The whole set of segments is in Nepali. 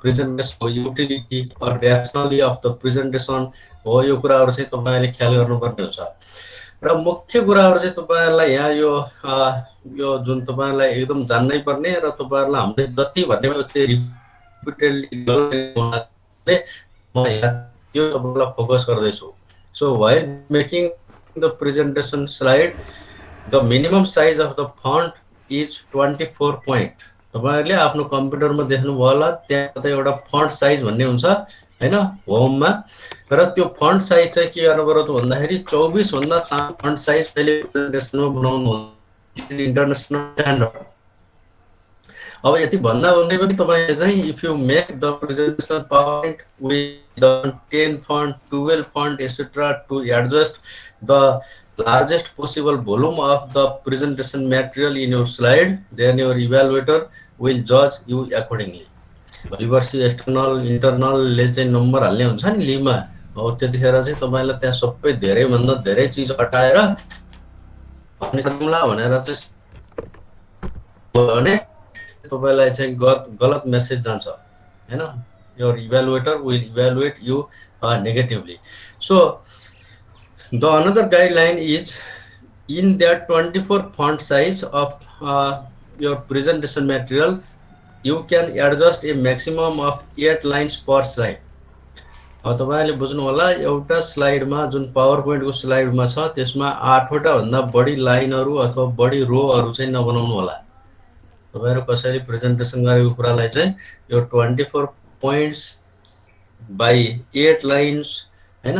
Presentation utility or rationally of the presentation हो, यो कुराहरू चाहिँ तपाईँले ख्याल गर्नुपर्ने हुन्छ। र मुख्य कुराहरू चाहिँ तपाईँहरूलाई यहाँ यो जुन तपाईँहरूलाई एकदम जान्नै पर्ने र तपाईँहरूलाई हामीले जति भन्ने चाहिँ रिपिटेडली म यहाँ यो तपाईँलाई फोकस गर्दैछु। So while making the presentation slide, the minimum size of the font is 24 point। तपाईहरुले आफ्नो कम्प्युटरमा देख्नुभयो होला, त्यहाँ त एउटा फन्ट साइज भन्ने हुन्छ हैन, होममा। र त्यो फन्ट साइज चाहिँ के गर्नुपर्छ त भन्दाखेरि 24 भन्दा सानो फन्ट साइज पहिले प्रेजेन्टेसनमा बनाउनु हो, इन्टरनेशनल स्ट्यान्डर्ड। अब यति भन्दा भन्दै पनि तपाईले चाहिँ if you make the presentation PowerPoint with the 10 font 12 font etcetera to adjust the largest possible volume of the presentation material in your slide, then your evaluator will judge you accordingly। Reverse external internal ले चाहिँ नम्बर हाल्ने हुन्छ नि लिमा, हो त्यतिखेर चाहिँ तपाईलाई त्यहाँ सबै धेरै भन्दा धेरै चीज हटाएर अनि फर्मुला भनेर चाहिँ भने तपाईलाई चाहिँ गलत मेसेज जान्छ हैन। Your evaluator will evaluate you negatively. So the another guideline is in that 24 font size of your presentation material, you can adjust a maximum of 8 lines per slide। अब तपाईले बुझ्नु होला, एउटा स्लाइडमा जुन पावर पोइन्टको स्लाइडमा छ त्यसमा 8 वटा भन्दा बढी लाइनहरु अथवा बढी रोहरु चाहिँ नबनाउनु होला। तपाईहरु कसैले प्रेजेन्टेसन गरेको कुरालाई चाहिँ यो 24 points by 8 lines हैन,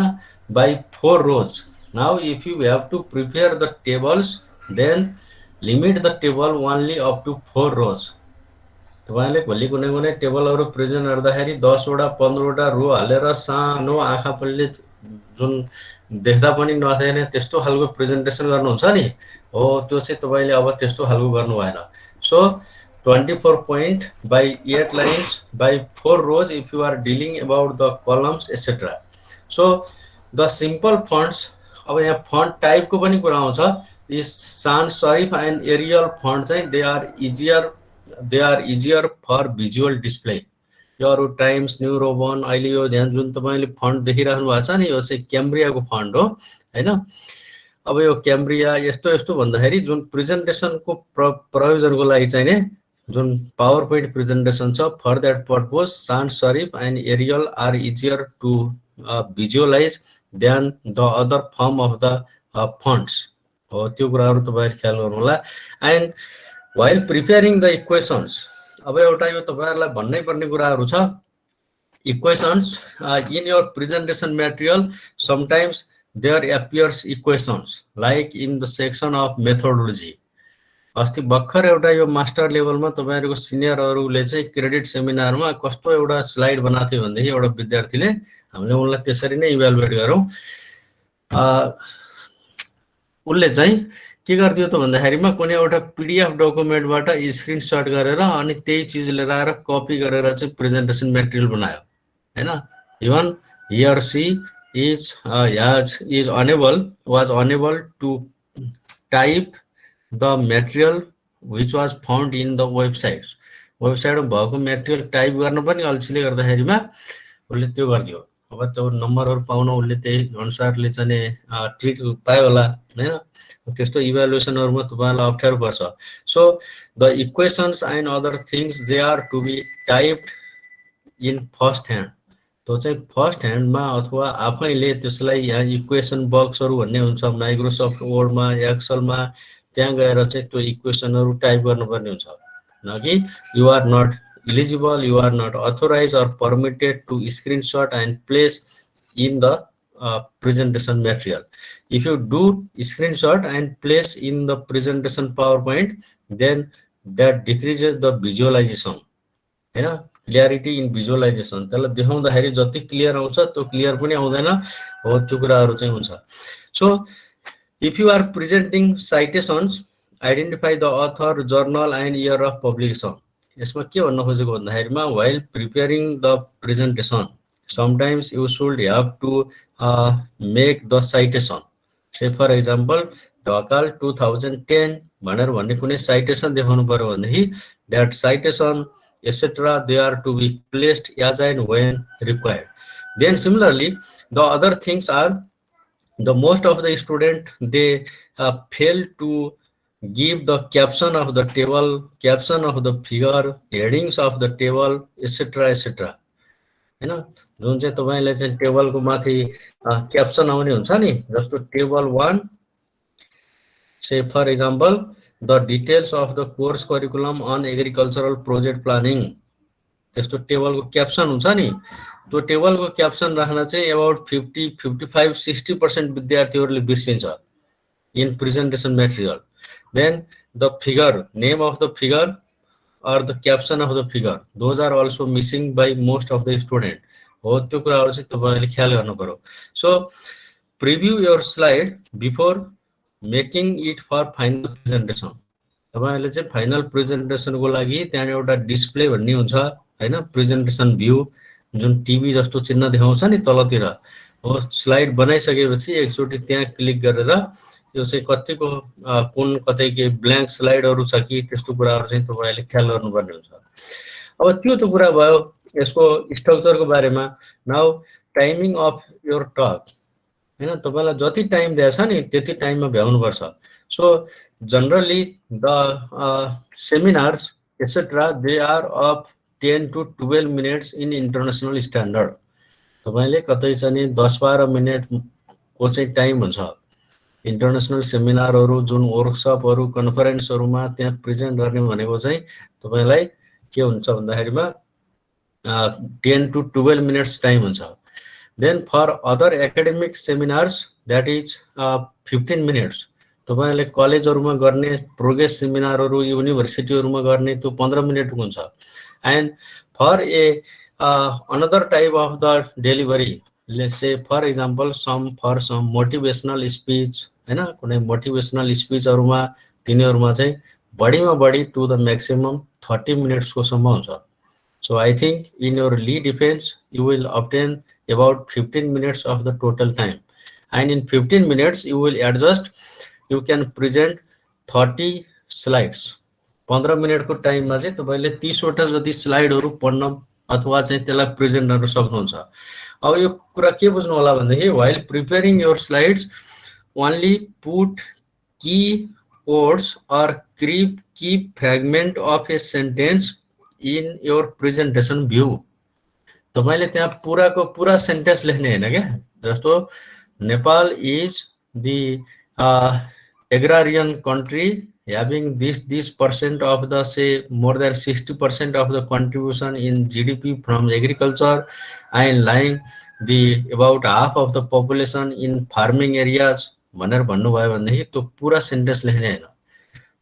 by 4 rows। Now if you have to prepare the tables, then limit the table only up to 4 rows। तपाईले भोलि कुनै टेबलहरु प्रेजेन्ट गर्दाखेरि 10 वटा 15 वटा रो हालेर सानो आँखा पल्ले जुन देख्दा पनि नदेख्ने त्यस्तो खालको प्रेजेन्टेसन गर्नुहुन्छ नि, हो त्यो चाहिँ तपाईले अब त्यस्तो खालको गर्नु भएन। So 24 point by 8 lines by 4 rows if you are dealing about the columns etc। So the simple fonts, अब यहाँ फन्ट टाइपको पनि कुरा आउँछ। इस sans serif and Arial font चाहिँ they are easier for visual display। यो अरु टाइम्स न्यू रोमन अहिले यो ध्यान जुन तपाईले फन्ट देखिराख्नु भएको छ नि, यो चाहिँ क्याम्ब्रियाको फन्ट हो हैन। अब यो क्याम्ब्रिया यस्तो भन्दाखेरि जुन प्रेजेन्टेसनको प्रयोजनको लागि चाहिँ नि जुन पावर पोइन्ट प्रेजेन्टेसन छ, for that purpose sans serif and Arial are easier to visualize than the other form of the fonts। हो त्यो कुराहरु तपाईहरु ख्याल गर्नु होला। And while preparing the equations, अब एउटा यो तपाईहरुलाई भन्नै पर्ने कुराहरु छ। equations in your presentation material, sometimes there appears equations like in the section of methodology। अस्ति भर्खर एउटा यो मास्टर लेभलमा तपाईहरुको सिनियरहरुले चाहिँ क्रेडिट सेमिनारमा कस्तो एउटा स्लाइड बनाएको थियो भन्देखि एउटा विद्यार्थीले हामीले उनलाई त्यसरी नै इभ्यालुएट गरौँ। उनले चाहिँ के गर्दियो त भन्दाखेरिमा कुनै एउटा पीडीएफ डकुमेन्टबाट स्क्रिनशट गरेर अनि त्यही चीज लिएर आएर कपी गरेर चाहिँ प्रेजेन्टेसन मटेरियल बनायो हैन। Even he or she was unable to type the material which was found in the website। वेबसाइटमा भएको मटेरियल टाइप गर्न पनि अल्छीले गर्दाखेरिमा उले त्यो गर्दियो। अब त्यो नम्बरहरु पाउन उले त्यही अनुसारले चाहिँ ट्रिट पायो होला हैन। त्यस्तो इभ्यालुएसनहरुमा तपाईलाई अप्ठ्यारो पर्छ। So the equations and other things they are to be typed in first hand. त्यो चाहिँ फर्स्ट ह्यान्डमा अथवा आफैले त्यसलाई यहाँ इक्वेसन बक्सहरु भन्ने हुन्छ माइक्रोसफ्ट वर्डमा एक्सेलमा, त्यहाँ गएर चाहिँ त्यो इक्वेसनहरु टाइप गर्नुपर्ने हुन्छ। नकि you are not eligible, you are not authorized or permitted to screenshot and place in the presentation material। If you do screenshot and place in the presentation PowerPoint, then that decreases the visualization हैन, क्लियरिटी इन भिजुअलाइजेसन। त्यसलाई देखाउँदाखेरि जति क्लियर आउँछ त्यो क्लियर पनि आउँदैन, हो त्यो कुराहरु चाहिँ हुन्छ। So if you are presenting citations, identify the author, journal and year of publication। यसमा के भन्न खोजेको भन्दाखेरिमा while preparing the presentation, sometimes you should have to make the citation। say for example Dhakal 2010 भनेर भन्ने कुनै citation देखाउनु पर्यो भनेदेखि that citation etc. They are to be placed as and when required. Then similarly, the other things are the most of the student they fail to give the caption of the table, caption of the figure, headings of the table, etc. etc. हैन जुन चाहिँ तपाईले चाहिँ टेबलको माथि क्याप्सन आउने हुन्छ नि जस्तो table 1 say for example the details of the course curriculum on agricultural project planning त्यस्तो टेबलको क्याप्सन हुन्छ नि त्यो टेबलको क्याप्सन राख्न चाहिँ अबाउट 50 55 60% विद्यार्थीहरूले बिर्सिन्छ in presentation material. Then the figure, name of the figure or the caption of the figure, those are also missing by most of the student. हो त्यो कुराहरु चाहिँ तपाईले ख्याल गर्नु पर्यो. So preview your slide before making it for final presentation. तपाईले चाहिँ फाइनल प्रेजेन्टेसन को लागि त्यहाँ एउटा डिस्प्ले भन्ने हुन्छ हैन प्रेजेन्टेसन भ्यू जुन टिभी जस्तो चिन्ह देखाउँछ नि तलतिर हो स्लाइड बनाइसकेपछि एकचोटी त्यहाँ क्लिक गरेर यो चाहिँ कतिको कुन कतै के ब्ल्याङ्क स्लाइडहरु छ कि त्यस्तो कुराहरु चाहिँ तपाईले ख्याल गर्नुपर्ने हुन्छ. अब त्यो त कुरा भयो यसको स्ट्रक्चरको बारेमा. Now timing of your talk हैन तपाईलाई जति टाइम दिएछ नि त्यति टाइममा भ्याउनु पर्छ. So generally the seminars etc they are of 10 to 12 minutes in international standard. तपाईले कतै चाहिँ 10-12 मिनेट को चाहिँ टाइम हुन्छ. इन्टरनेशनल सेमिनारहरु जुन वर्कसपहरु कन्फरेन्सहरुमा त्यहाँ प्रेजेन्ट गर्ने भनेको चाहिँ तपाईलाई के हुन्छ भन्दाखेरिमा 10 to 12 minutes टाइम हुन्छ. Then for other academic seminars that is 15 minutes. तपाईले कलेजहरुमा गर्ने प्रोग्रेस सेमिनारहरु युनिभर्सिटीहरुमा गर्ने त्यो 15 मिनेटको हुन्छ. And for a another type of the delivery, let's say for example some motivational speech हैन कुनै मोटिभेशनल स्पीचहरुमा तिनीहरुमा चाहिँ बढीमा बढी to the maximum 30 minutes को सम्म हुन्छ. So I think in your lead defense you will obtain about 15 minutes of the total time, and in 15 minutes you will adjust, you can present 30 slides. 15 minute को टाइममा चाहिँ तपाईले 30 वटा जति स्लाइडहरु पढ्न अथवा चाहिँ त्यसलाई प्रेजेन्ट गर्न सक्नुहुन्छ. अब यो कुरा के बुझ्नु होला भन्दाखेरि while preparing your slides only put key words or key fragment of a sentence in your presentation view. तपाईले त्यहाँ पुराको पुरा सेन्टेन्स लेख्ने हैन के. जस्तो Nepal is the agrarian country having this percent of the say more than 60% of the contribution in GDP from agriculture and lying the about half of the population in farming areas भनेर भन्नु भयो भन्दाखेरि त्यो पुरा सेन्टेन्स लेख्ने हैन.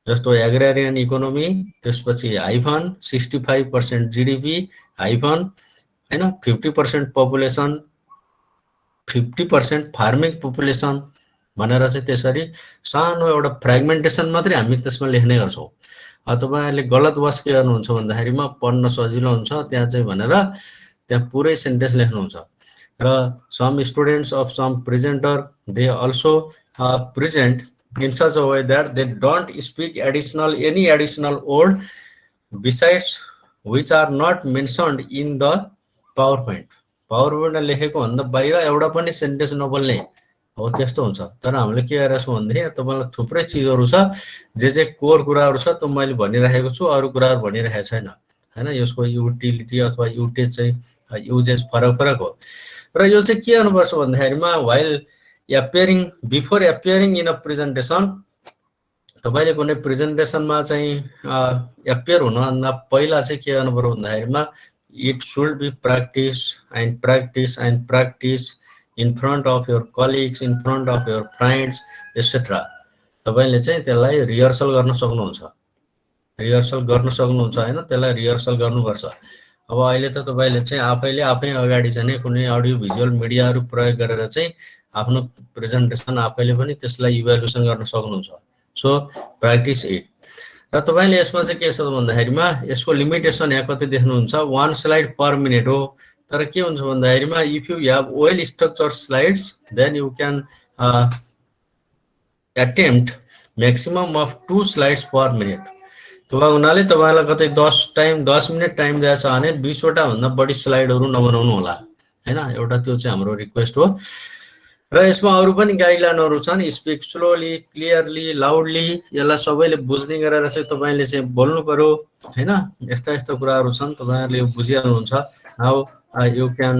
जस्तो एग्रारियन इकोनोमी त्यसपछि हाइफन 65% जीडीपी हाइफन हैन 50% पपुलेसन 50% फार्मिङ पपुलेसन भनेर चाहिँ त्यसरी सानो एउटा फ्र्यागमेन्टेसन मात्रै हामी त्यसमा लेख्ने गर्छौं. तपाईहरुले गलत वास के गर्नुहुन्छ भन्दाखेरिमा पढ्न सजिलो हुन्छ त्यहाँ चाहिँ भनेर त्यहाँ पुरै सेन्टेन्स लेख्नुहुन्छ. र some students of some presenter they also present in such a way that they don't speak any additional word besides which are not mentioned in the PowerPoint. PowerPoint मा लेखेको भन्दा बाहिर एउटा पनि सेन्टेन्स नबोल्ने हो त्यस्तो हुन्छ. तर हामीले के गरेका छौं भन्दाखेरि तपाईलाई थुप्रै चीजहरु छ जे कोर कुराहरु छ त मैले भनिरहेको छु अरु कुराहरु भनिरहेको छैन हैन. यसको युटिलिटी अथवा युटेज चाहिँ युजेस फरक हो. र यो चाहिँ के गर्नुपर्छ भन्दाखेरिमा while appearing before appearing in a presentation तपाईले कुनै प्रेजेन्टेसनमा चाहिँ appear हुन भन्दा पहिला चाहिँ के गर्नु पर्यो भन्दाखेरिमा it should be practice and practice in front of your colleagues, in front of your friends, etc. तपाईले चाहिँ त्यसलाई रिहर्सल गर्न सक्नुहुन्छ. रिहर्सल गर्न सक्नुहुन्छ हैन त्यसलाई रिहर्सल गर्नुपर्छ. अब अहिले त तपाईले चाहिँ आफैले आफै अगाडि चाहिँ कुनै अडियो भिजुअल मिडियाहरु प्रयोग गरेर चाहिँ आफ्नो प्रेजेन्टेसन आफैले पनि त्यसलाई इभ्यालुएसन गर्न सक्नुहुन्छ. So practice it. र तपाईले यसमा चाहिँ के छ भन्दाखेरिमा यसको लिमिटेसन यहाँ कति देख्नुहुन्छ 1 स्लाइड पर मिनेट हो. तर के हुन्छ भन्दाखेरिमा if you have well structured slides then you can attempt maximum of 2 slides per minute. त्यो हुनाले तपाईँलाई कतै 10 मिनट टाइम दिएछ भने 20 वटा भन्दा बढी स्लाइडहरू नबनाउनु होला हैन। एउटा त्यो चाहिँ हाम्रो रिक्वेस्ट हो। र यसमा अरू पनि गाइडलाइनहरू छन्, स्पिक स्लोली, क्लियरली, लाउडली, यसलाई सबैले बुझ्ने गरेर चाहिँ तपाईँले चाहिँ बोल्नु पर्यो हैन। यस्ता यस्ता कुराहरू छन्, तपाईँहरूले यो बुझिहाल्नुहुन्छ। Now you can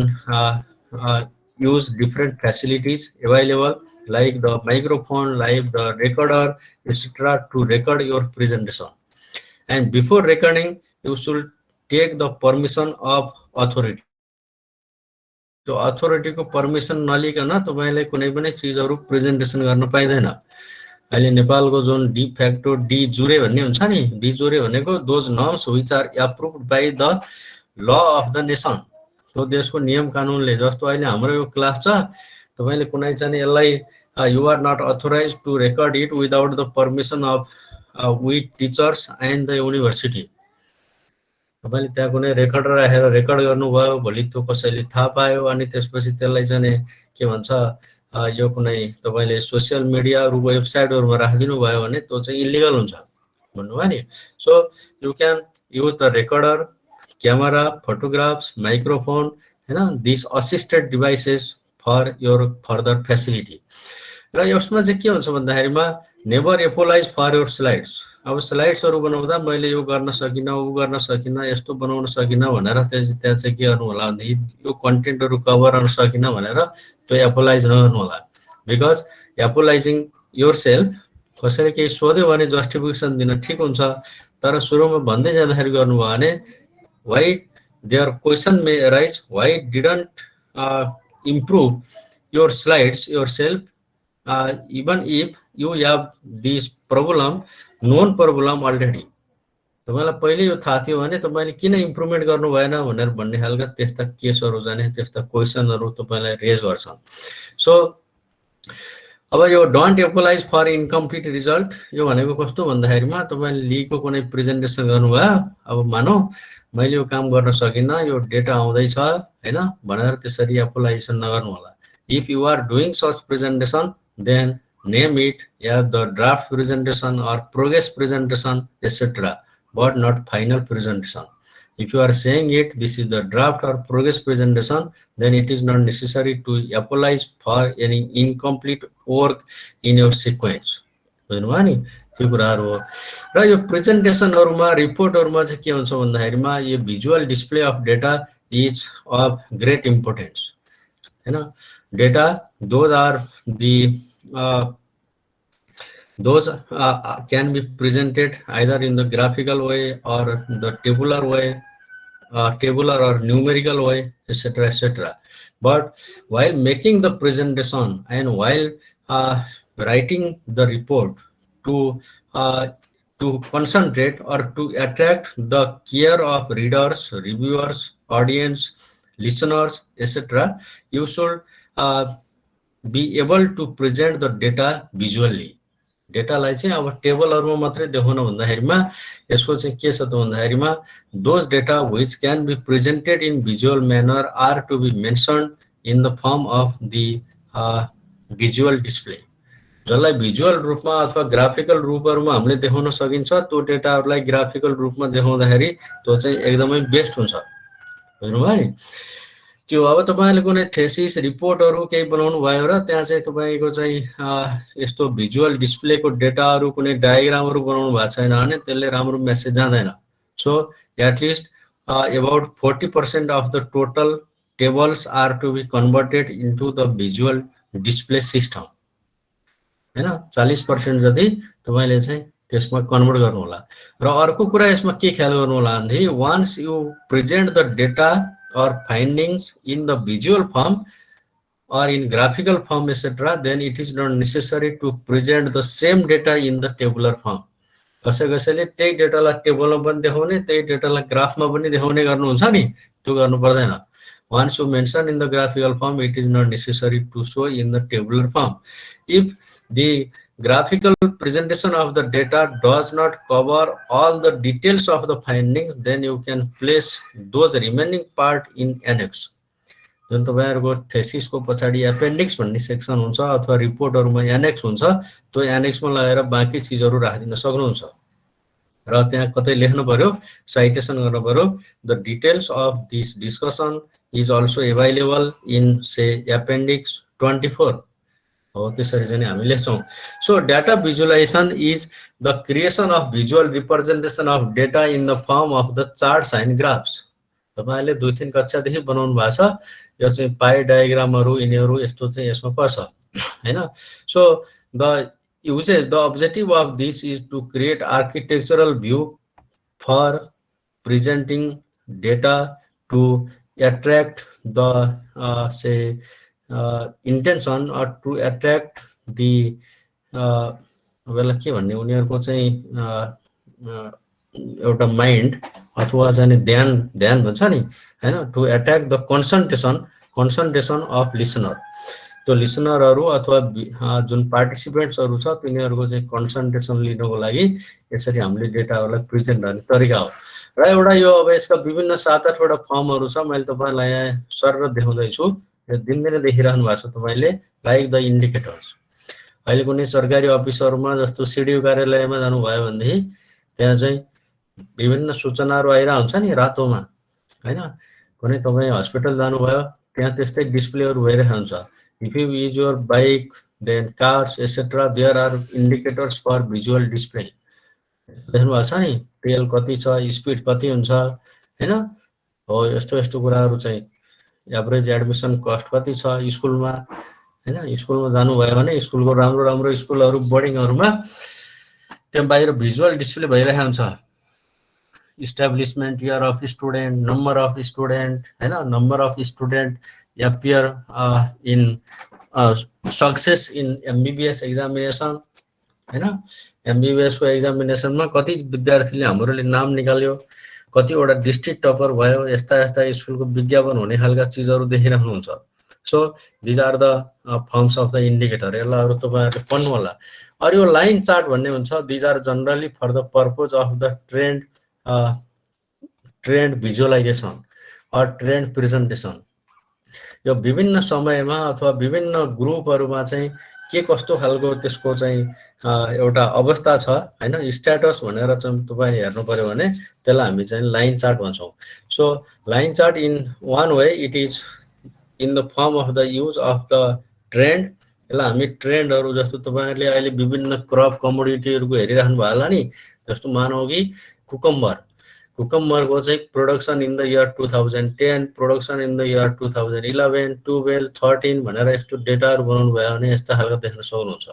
use different facilities available like the microphone, like the recorder, etc. to record your presentation. And before recording, you should take the permission of authority. त्यो अथोरिटीको पर्मिसन नलिकन तपाईले कुनै पनि चीजहरु प्रेजेन्टेसन गर्न पाइदैन। अहिले नेपालको जुन डी फ्याक्टो डी जुरे भन्ने हुन्छ नि, de jure those norms which are approved by the law of the nation. त्यो देशको नियम कानुनले, जस्तो अहिले हाम्रो यो क्लास छ, तपाईले कुनै चाहिँ यसलाई you are not authorize to record it without the permission of we teachers and the university. तपाईले त्यहाँ कुनै रेकर्डर राखेर रेकर्ड गर्नुभयो, भोलि त्यो कसैले थाहा पायो अनि त्यसपछि त्यसलाई चाहिँ के भन्छ यो कुनै तपाईले सोशल मिडिया र वेबसाइटहरुमा राखिदिनु भयो भने त्यो चाहिँ इलिगल हुन्छ भन्नुभयो नि। So you can use the recorder, camera, photographs, microphone हैन, this assisted devices for your further facility. र यसमा चाहिँ के हुन्छ भन्दाखेरिमा never apologize for your slides. अब स्लाइड्सहरु बनाउँदा मैले यो गर्न सकिन, उ गर्न सकिन, यस्तो बनाउन सकिन भनेर त्यहाँ चाहिँ के गर्नु होला भन्दा यो कन्टेन्टहरु कभर गर्न सकिन भनेर त्यो एपोलाइज नगर्नु होला। बिकज एपोलाइजिङ योरसेल्फ, कसैले केही सोध्यो भने जस्टिफिकेसन दिन ठीक हुन्छ, तर सुरुमा भन्दै जाँदाखेरि गर्नुभयो भने why their question may arise, why didn't improve your slides yourself, even if you have this problem, known problem already। तपाईलाई पहिले यो थाहा थियो भने तपाईले किन इम्प्रुभमेन्ट गर्नु भएन भनेर भन्ने खालका त्यस्ता केसहरु जाने, त्यस्ता क्वेशनहरु तपाईलाई रेज गर्छन्। सो अब यो डोन्ट एपोलाइज फर इनकम्प्लिट रिजल्ट, यो भनेको कस्तो भन्दाखेरिमा तपाईले लिएको कुनै प्रेजेन्टेसन गर्नुभयो, अब मानौ मैले यो काम गर्न सकिन, यो डेटा आउँदै छ हैन भनेर त्यसरी एपोलाइजेसन नगर्नु होला। If you are doing such presentation then name it as the draft presentation or progress presentation etc, but not final presentation। If you are saying it this is the draft or progress presentation, then it is not necessary to apologize for any incomplete work in your sequence। बुझ्नुभयो नि, त्यो कुराहरु हो। र यो प्रेजेन्टेसनहरुमा रिपोर्टहरुमा चाहिँ के हुन्छ भन्दाखेरिमा यो visual display of data is of great importance हैन। Data those are the those can be presented either in the graphical way or the tabular way, tabular or numerical way, etc etc। But while making the presentation and while writing the report to concentrate or to attract the care of readers, reviewers, audience, listeners etc, you should be able to present the data visually। डेटालाई चाहिँ अब टेबलहरुमा मात्रै देखाउन भन्दाखेरिमा यसको चाहिँ के छ त भन्दाखेरिमा those data which can be presented in visual manner are to be mentioned in the form of the visual display. जसलाई भिजुअल रूपमा अथवा ग्राफिकल रूपहरुमा हामीले देखाउन सकिन्छ, त्यो डेटाहरुलाई ग्राफिकल रूपमा देखाउँदाखेरि त्यो चाहिँ एकदमै बेस्ट हुन्छ। बुझ्नुभयो नि। त्यो अब तपाईले कुनै थेसिस रिपोर्टहरु केही बनाउनु भयो र त्यहाँ चाहिँ तपाईको चाहिँ यस्तो भिजुअल डिस्प्लेको डेटाहरु कुनै डायग्रामहरु बनाउनु भएको छैन भने त्यसले राम्रो मेसेज जाँदैन। So at least about 40% of the total tables are to be converted into the visual display system हैन। 40% जति तपाईले चाहिँ त्यसमा कन्भर्ट गर्नु होला। र अर्को कुरा यसमा के ख्याल गर्नु होला भन्दै once you present the data or findings in the visual form or in graphical form etc, then it is not necessary to present the same data in the tabular form। कसैले त्यही डेटालाई टेबलमा पनि देखाउने, त्यही डेटालाई ग्राफमा पनि देखाउने गर्नुहुन्छ नि, त्यो गर्नु पर्दैन। Once you mention in the graphical form, it is not necessary to show in the tabular form। If the graphical presentation of the data does not cover all the details of the findings, then you can place those remaining part in annex। जुन तपाईहरुको थेसिसको पछाडी एपेन्डिक्स भन्ने सेक्सन हुन्छ अथवा रिपोर्टहरुमा एनेक्स हुन्छ, त्यो एनेक्समा लगाएर बाँकी चीजहरु राख्दिन सक्नुहुन्छ। र त्यहाँ कतै लेख्नु पर्यो, साइटेसन गर्नु पर्यो, the details of this discussion is also available in say appendix 24 हो, त्यसरी चाहिँ हामी लेख्छौँ। So data visualisation is the creation of visual representation of data in the form of the charts and graphs. तपाईँले 2-3 कक्षादेखि बनाउनु भएको छ, यो चाहिँ पाई डायग्रामहरू यिनीहरू यस्तो चाहिँ यसमा पर्छ हैन। So the uses, the objective of this is to create architectural view for presenting data to attract the say intention or to attract the के भन्ने उनीहरूको चाहिँ एउटा माइन्ड अथवा चाहिँ ध्यान भन्छ नि हैन, to attract the concentration of listener. त्यो लिसनरहरू अथवा जुन पार्टिसिपेन्ट्सहरू छ तिनीहरूको चाहिँ कन्सन्ट्रेसन लिनको लागि यसरी हामीले डेटाहरूलाई प्रेजेन्ट गर्ने तरिका हो। र एउटा यो अब यसका विभिन्न 7-8 वटा फर्महरू छ, मैले तपाईँलाई यहाँ सर देखाउँदैछु, यो दिनदिनै देखिरहनु भएको छ तपाईँले, लाइक द इन्डिकेटर्स। अहिले कुनै सरकारी अफिसहरूमा जस्तो सिडिओ कार्यालयमा जानुभयो भनेदेखि त्यहाँ चाहिँ विभिन्न सूचनाहरू आइरहेको हुन्छ नि रातोमा हैन। कुनै तपाईँ हस्पिटल जानुभयो त्यहाँ त्यस्तै डिस्प्लेहरू भइरहेको हुन्छ। If you use your bike, then cars, etc., there are indicators for visual display. देख्नु भएको छ नि, तेल कति छ, स्पिड कति हुन्छ हैन, हो यस्तो यस्तो कुराहरू चाहिँ। एभरेज एडमिसन कस्ट कति छ स्कुलमा हैन। स्कुलमा जानुभयो भने स्कुलको राम्रो राम्रो स्कुलहरू बोर्डिङहरूमा त्यहाँ बाहिर भिजुअल डिस्प्ले भइरहेको हुन्छ। Establishment, year of student, number of student हैन, number of student appear in success in MBBS examination हैन। MBBS को एक्जामिनेसनमा कति विद्यार्थीले हाम्रोले नाम निकाल्यो, कतिवटा डिस्ट्रिक्ट टपर भयो, यस्ता यस्ता स्कुलको विज्ञापन हुने खालका चीजहरू देखिराख्नुहुन्छ। So these are the forms of the indicator. यसलाई तपाईहरुले पढ्नु होला। अरु यो लाइन चार्ट भन्ने हुन्छ, these are generally for the purpose of the trend visualisation or trend presentation. यो विभिन्न समयमा अथवा विभिन्न ग्रुपहरुमा चाहिँ के कस्तो खालको त्यसको चाहिँ एउटा अवस्था छ हैन, स्ट्याटस भनेर चाहिँ तपाई हेर्नु पर्यो भने त्यसलाई हामी चाहिँ लाइन चार्ट भन्छौं। So line chart in one way it is in the form of the use of the trend. यसलाई हामी ट्रेन्डहरु जस्तो तपाईहरुले अहिले विभिन्न क्रप कमोडिटीहरुको हेरिराख्नु भयो होला नि, जस्तो मानौ कि कुकुम्बरको चाहिँ production in the year 2010, production in the year 2011, 12, 13 भनेर यस्तो डेटाहरु बनाउनु भयो भने यस्ता खालको देख्न सक्नुहुन्छ।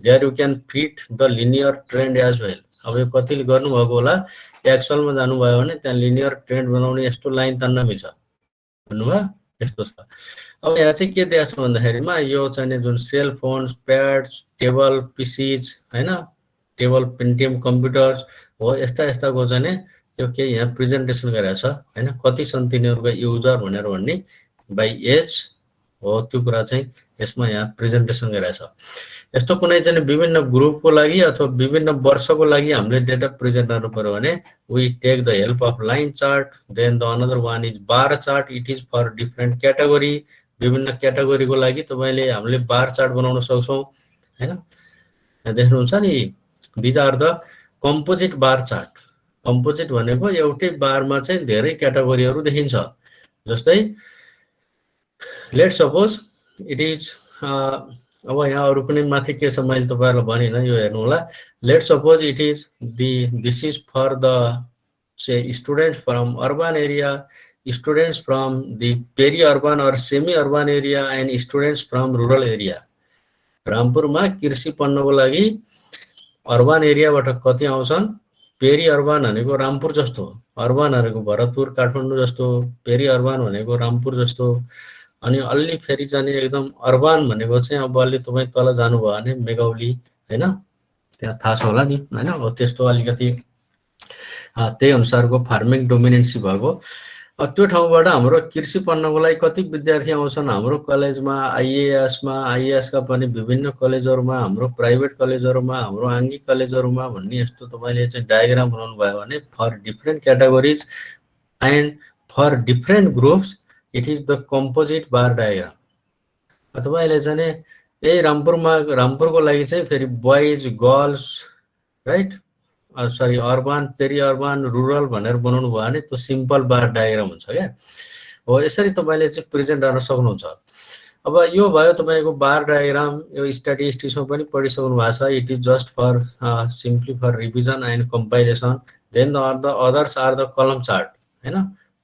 There you can fit the linear trend as well. अब यो कतिले गर्नु भएको होला, एक्सेलमा जानु भयो भने त्यहाँ लिनियर ट्रेन्ड बनाउने यस्तो लाइन तान्न मिल्छ भन्नुभयो, यस्तो छ। अब यहाँ चाहिँ के दिएको छ भन्दाखेरिमा यो चाहिँ जुन cell phones, pads, table PCs हैन, टेबल पेन्टियम कम्प्युटर्स हो, यस्ता यस्ताको चाहिँ यो के यहाँ प्रेजेन्टेसन गरेको छ हैन, कति छन् तिनीहरुको युजर भनेर भन्ने बाइ एज हो, त्यो कुरा चाहिँ यसमा यहाँ प्रेजेन्टेसन गरेको छ। यस्तो कुनै चाहिँ विभिन्न ग्रुपको लागि अथवा विभिन्न वर्षको लागि हामीले डेटा प्रेजेन्ट गर्नु पर्यो भने we take the help of line chart. Then the another one is bar chart. It is for different category. विभिन्न क्याटेगोरीको लागि तपाईले हामीले बार चार्ट बनाउन सक्छौं हैन। यहाँ देख्नुहुन्छ नि, these are the composite bar chart. Composite भनेको एउटै बारमा चाहिँ धेरै क्याटेगोरीहरु देखिन्छ। जस्तै लेट सपोज इट इज अब यहाँ अरु कुनै माथि के छ मैले तपाईहरुलाई भनिन, यो हेर्नु होला। Let suppose it is this is for the say students from urban area, students from the peri urban or semi urban area and students from rural area. रामपुरमा कृषि पढ्नको लागि अर्बन एरियाबाट कति आउँछन्, पेरी अर्बन भनेको रामपुर जस्तो, अर्बन भनेको भरतपुर काठमाडौँ जस्तो, पेरी अर्बन भनेको रामपुर जस्तो, अनि अलि फेरि जाने एकदम अर्बन भनेको चाहिँ अब अलि तपाई तल जानुभयो भने मेगौली हैन, त्यहाँ थाहा छ होला नि हैन। अब त्यस्तो अलिकति त्यही अनुसारको फार्मिङ डोमिनेन्सी भएको त्यो ठाउँबाट हाम्रो कृषि पढ्नको लागि कति विद्यार्थी आउँछन् हाम्रो कलेजमा, आईएएस का पनि विभिन्न कलेजहरुमा, हाम्रो प्राइभेट कलेजहरुमा, हाम्रो आंगिक कलेजहरुमा भन्ने यस्तो तपाईले चाहिँ डायग्राम बनाउनु भयो भने for different categories and for different groups it is the composite bar diagram. तपाईले चाहिँ रामपुरको लागि चाहिँ फेरि boys girls right sorry urban peri urban rural भनेर बनाउनु भयो भने त्यो सिम्पल बार डायग्राम हुन्छ क्या। हो यसरी तपाईँले चाहिँ प्रेजेन्ट गर्न सक्नुहुन्छ। अब यो भयो तपाईँको बार डायग्राम, यो स्ट्याटिस्टिक्समा पनि पढिसक्नु भएको छ। It is just for simply for revision and compilation. Then the others are the column chart होइन।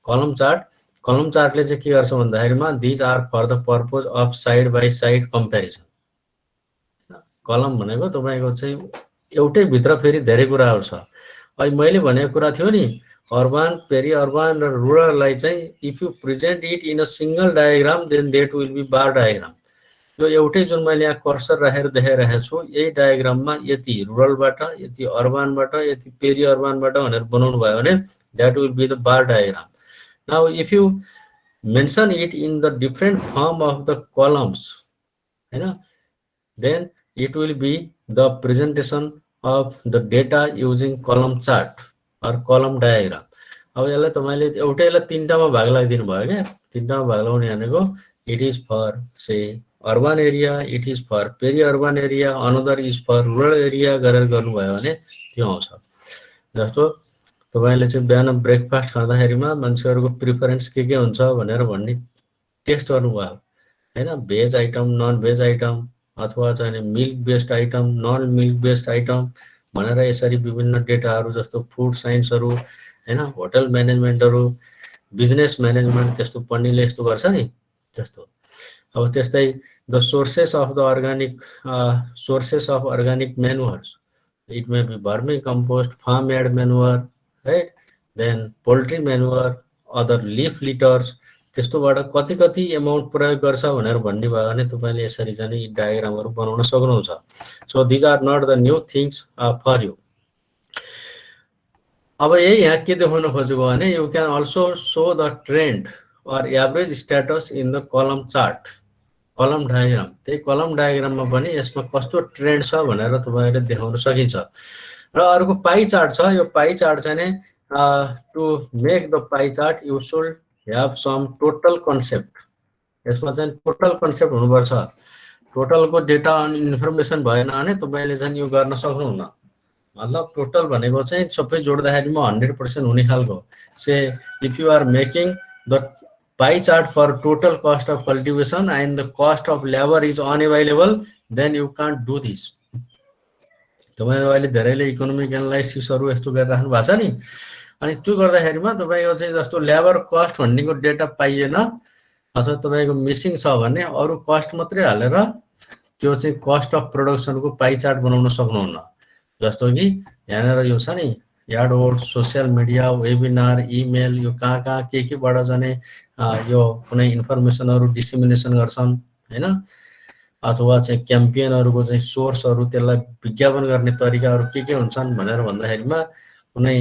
कलम चार्टले चाहिँ के गर्छ भन्दाखेरिमा these are for the purpose of side by side comparison. Column भनेको तपाईँको चाहिँ एउटै भित्र फेरि धेरै कुराहरू छ। अहिले मैले भनेको कुरा थियो नि अर्बन पेरी अर्बन र रुरललाई चाहिँ if you present it in a single diagram then that will be bar diagram. यो एउटै जुन मैले यहाँ कर्सर राखेर देखाइरहेको छु यही डायग्राममा यति रुरलबाट यति अर्बनबाट यति पेरी अर्बनबाट भनेर बनाउनु भयो भने that will be the bar diagram. Now if you mention it in the different form of the columns होइन then it will be the presentation of the data using column chart or column diagram। अब यसलाई तपाईले एउटैलाई तीनटामा भाग लगाइदिनु भयो क्या। तीनटामा भाग लगाउने भनेको it is for say urban area, it is for peri urban area, another is for rural area गरेर गर्नुभयो भने त्यो आउँछ। जस्तो तपाईले चाहिँ बिहान ब्रेकफास्ट खाँदाखेरिमा मान्छेहरूको प्रिफरेन्स के हुन्छ भनेर भन्ने टेस्ट गर्नुभयो होइन। Veg item, non veg item अथवा चाहिँ milk based item, non milk based item भनेर यसरी विभिन्न डेटाहरू जस्तो फुड साइन्सहरू होइन, होटल म्यानेजमेन्टहरू, बिजनेस म्यानेजमेन्ट त्यस्तो पढ्नेले यस्तो गर्छ नि त्यस्तो। अब त्यस्तै the sources of organic manures, it may be vermi compost, farm yard manure right, then poultry manure, other leaf litters, त्यस्तोबाट कति कति एमाउन्ट प्रयोग गर्छ भनेर भन्ने भयो भने तपाईँले यसरी चाहिँ यी डायग्रामहरू बनाउन सक्नुहुन्छ। So these are not the new things for you. अब यही यहाँ के देखाउन खोजेको भने you can also show the trend or average status in the column chart, column diagram. त्यही कलम डायग्राममा पनि यसमा कस्तो ट्रेन्ड छ भनेर तपाईँले देखाउन सकिन्छ। र अर्को पाई चार्ट छ। यो पाई चार्ट चाहिँ to make the pie chart you should have some total concept. यसमा चाहिँ टोटल कन्सेप्ट हुनुपर्छ। टोटलको डेटा अनि इन्फर्मेसन भएन भने तपाईँले चाहिँ यो गर्न सक्नुहुन्न। मतलब टोटल भनेको चाहिँ सबै जोड्दाखेरिमा 100% हुने खालको। Say if you are making the pie chart for total cost of cultivation and the cost of labour is unavailable then you can't do this. तपाईँहरू अहिले धेरैले इकोनोमिक एनालाइसिसहरू यस्तो गरिराख्नु भएको छ नि। अनि त्यो गर्दाखेरिमा तपाईँको चाहिँ जस्तो लेबर कस्ट भन्नेको डेटा पाइएन अथवा तपाईँको मिसिङ छ भने अरू कस्ट मात्रै हालेर त्यो चाहिँ कस्ट अफ प्रोडक्सनको पाई चार्ट बनाउन सक्नुहुन्न। जस्तो कि यहाँनिर यो छ नि यार्डवोर्ड, सोसियल मिडिया, वेबिनार, इमेल, यो कहाँ केबाट जाने यो कुनै इन्फर्मेसनहरू डिसिमिनेसन गर्छन् होइन, अथवा चाहिँ क्याम्पेनहरूको चाहिँ सोर्सहरू, त्यसलाई विज्ञापन गर्ने तरिकाहरू के हुन्छन् भनेर भन्दाखेरिमा कुनै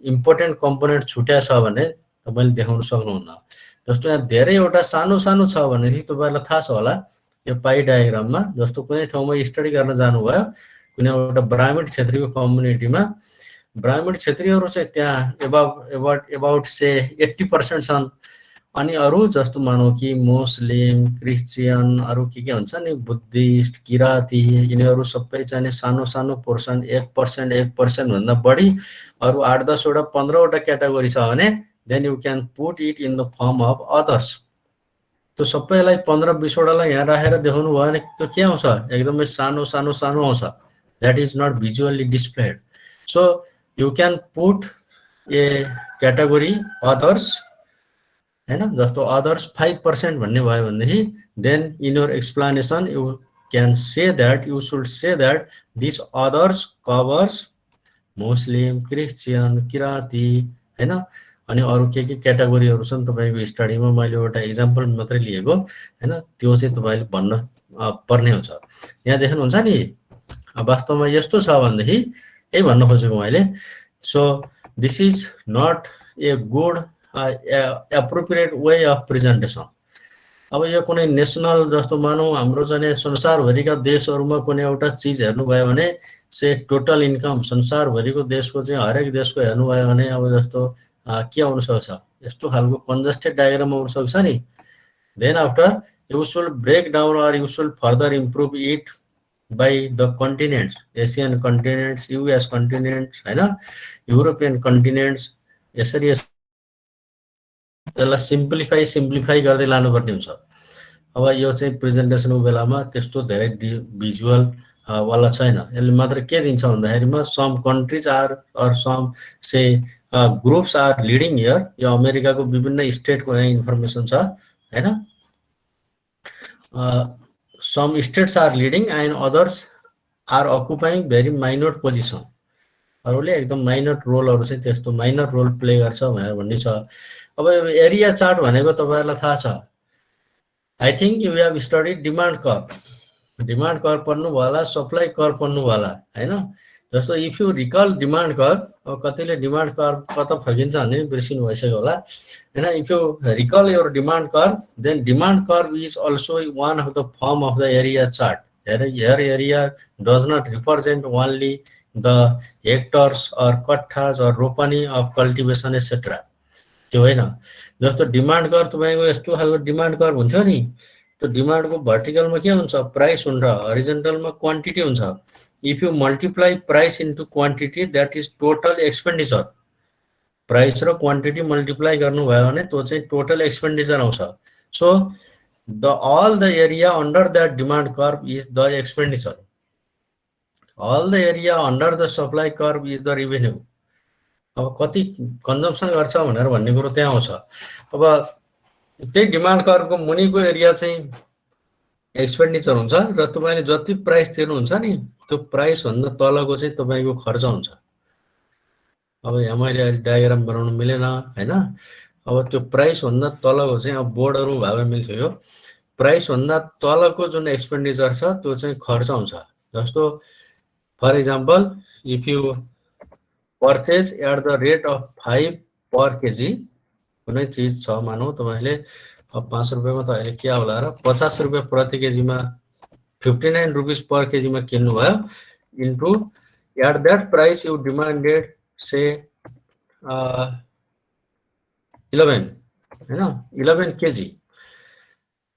इम्पोर्टेन्ट कम्पोनेन्ट छुट्या छ भने तपाईँले देखाउन सक्नुहुन्न। जस्तो यहाँ धेरैवटा सानो सानो छ भनेदेखि तपाईँलाई थाहा छ होला यो पाई डायग्राममा। जस्तो कुनै ठाउँमा स्टडी गर्न जानुभयो कुनै एउटा ब्राह्मण क्षेत्रीको कम्युनिटीमा, ब्राह्मण क्षेत्रीहरू चाहिँ त्यहाँ एबाउट से 80% छन्। अनि अरू जस्तो मानौँ कि मुस्लिम, क्रिस्चियन, अरू के हुन्छ नि बुद्धिस्ट, किराती, यिनीहरू सबै चाहिँ सानो सानो पोर्सन 1% भन्दा बढी, अरू 8-10 वटा 15 वटा क्याटेगोरी छ भने then you can put it in the form of others. त्यो सबैलाई 15-20 वटालाई यहाँ राखेर देखाउनु भयो भने त्यो के आउँछ, एकदमै सानो सानो सानो आउँछ। That is not visually displayed. So you can put a category others हैन, जस्तो अदर्स 5% भन्ने भयो भनेदेखि then in your explanation you can say that you should say that this others covers Muslim, Christian, Kirati हैन, अनि अरू के क्याटेगोरीहरू छन् तपाईँको स्टडीमा। मैले एउटा इक्जाम्पल मात्रै लिएको हैन, त्यो चाहिँ तपाईँले भन्न पर्ने हुन्छ। यहाँ देख्नुहुन्छ नि वास्तवमा यस्तो छ भनेदेखि यही भन्न खोजेको मैले। So this is not a good appropriate way of presentation. अब यो कुनै नेसनल जस्तो मानौँ हाम्रो चाहिँ संसारभरिका देशहरूमा कुनै एउटा चिज हेर्नुभयो भने से टोटल इन्कम संसारभरिको देशको चाहिँ हरेक देशको हेर्नुभयो भने अब जस्तो के आउन सक्छ, यस्तो खालको कन्जस्टेड डायग्राम आउन सक्छ नि। Then after you should break down or you should further improve it by the continents, Asian continents, US continents, होइन, युरोपियन कन्टिनेन्ट्स, यसरी यसलाई सिम्प्लिफाई गर्दै लानुपर्ने हुन्छ। अब यो चाहिँ प्रेजेन्टेसनको बेलामा त्यस्तो धेरै भिजुअल वाला छैन। यसले मात्र के दिन्छ भन्दाखेरिमा some countries are or some say groups are leading here. यो अमेरिकाको विभिन्न स्टेटको यहाँ इन्फर्मेसन छ, होइन। Some states are leading and others are occupying very minor position. अरूले एकदम माइनर रोलहरू चाहिँ त्यस्तो माइनर रोल प्ले गर्छ भनेर भन्ने छ। अब एरिया चार्ट भनेको तपाईँहरूलाई थाहा छ, I think you have study demand curve. Demand curve पढ्नु होला, सप्लाई कर्भ पढ्नु होला, होइन। जस्तो if you recall demand curve, अब कतिले डिमान्ड कर्भ कता फर्किन्छ भन्ने बिर्सिनु भइसक्यो होला, होइन। If you recall your demand curve, then demand curve is also one of the form of the area chart. Here area does not represent only the hectares or katthas or ropani of cultivation etc. त्यो होइन। जस्तो डिमान्ड कर्भ तपाईँको यस्तो खालको डिमान्ड कर्भ हुन्थ्यो नि, त्यो डिमान्डको भर्टिकलमा के हुन्छ, प्राइस हुन्छ, हरिजेन्टलमा क्वान्टिटी हुन्छ। If you multiply price into quantity, that is total expenditure. Price र क्वान्टिटी मल्टिप्लाई गर्नुभयो भने त्यो चाहिँ टोटल एक्सपेन्डिचर आउँछ। So all the area under that demand curve is the expenditure. All the area under the supply curve is the revenue. अब कति कन्जम्सन गर्छ भनेर भन्ने कुरो त्यहाँ आउँछ। अब त्यही डिमान्ड कर्भको मुनिको एरिया चाहिँ एक्सपेन्डिचर हुन्छ र तपाईँले जति प्राइस तिर्नुहुन्छ नि त्यो प्राइस भन्दा तलको चाहिँ तपाईँको खर्च हुन्छ। अब यहाँ मैले अहिले डायग्राम बनाउन मिलेन, होइन। अब त्यो प्राइस भन्दा तलको चाहिँ अब बोर्डहरू भए मिल्थ्यो। यो प्राइस भन्दा तलको जुन एक्सपेन्डिचर छ त्यो चाहिँ खर्च हुन्छ। जस्तो for example, if you purchase at the rate of 5 per KG, कुनै चिज छ मानौ तपाईँले अब 5 रुपियाँमा त अहिले के होला र 50 रुपियाँ प्रति केजीमा 59 रुपिस पर केजीमा किन्नुभयो, into at that price you demanded say 11, होइन, 11 केजी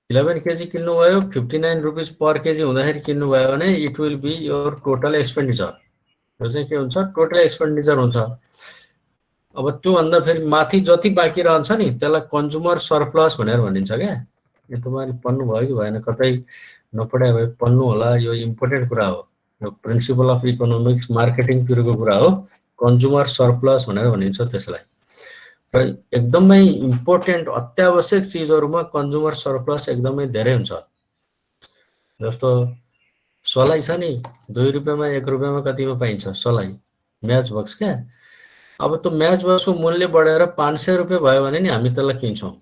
11 केजी किन्नुभयो, 59 रुपिस पर केजी हुँदाखेरि किन्नुभयो भने it will be your total expenditure. त्यो चाहिँ के हुन्छ, टोटल एक्सपेन्डिचर हुन्छ। अब त्योभन्दा फेरि माथि जति बाँकी रहन्छ नि त्यसलाई कन्ज्युमर सरप्लस भनेर भनिन्छ क्या। यो तपाईँले पढ्नुभयो कि भएन, कतै नपढाए भए पढ्नु होला। यो इम्पोर्टेन्ट कुरा हो, यो प्रिन्सिपल अफ इकोनोमिक्स मार्केटिङतिरको कुरा हो। कन्ज्युमर सरप्लस भनेर भनिन्छ त्यसलाई। र एकदमै इम्पोर्टेन्ट अत्यावश्यक चिजहरूमा कन्ज्युमर सरप्लस एकदमै धेरै हुन्छ। जस्तो सलाई छ नि, 2 रुपियाँमा 1 रुपियाँमा कतिमा पाइन्छ सलाई, म्याच बक्स क्या। अब त्यो म्याच बक्सको मूल्य बढेर 500 रुपियाँ भयो भने नि हामी त्यसलाई किन्छौँ।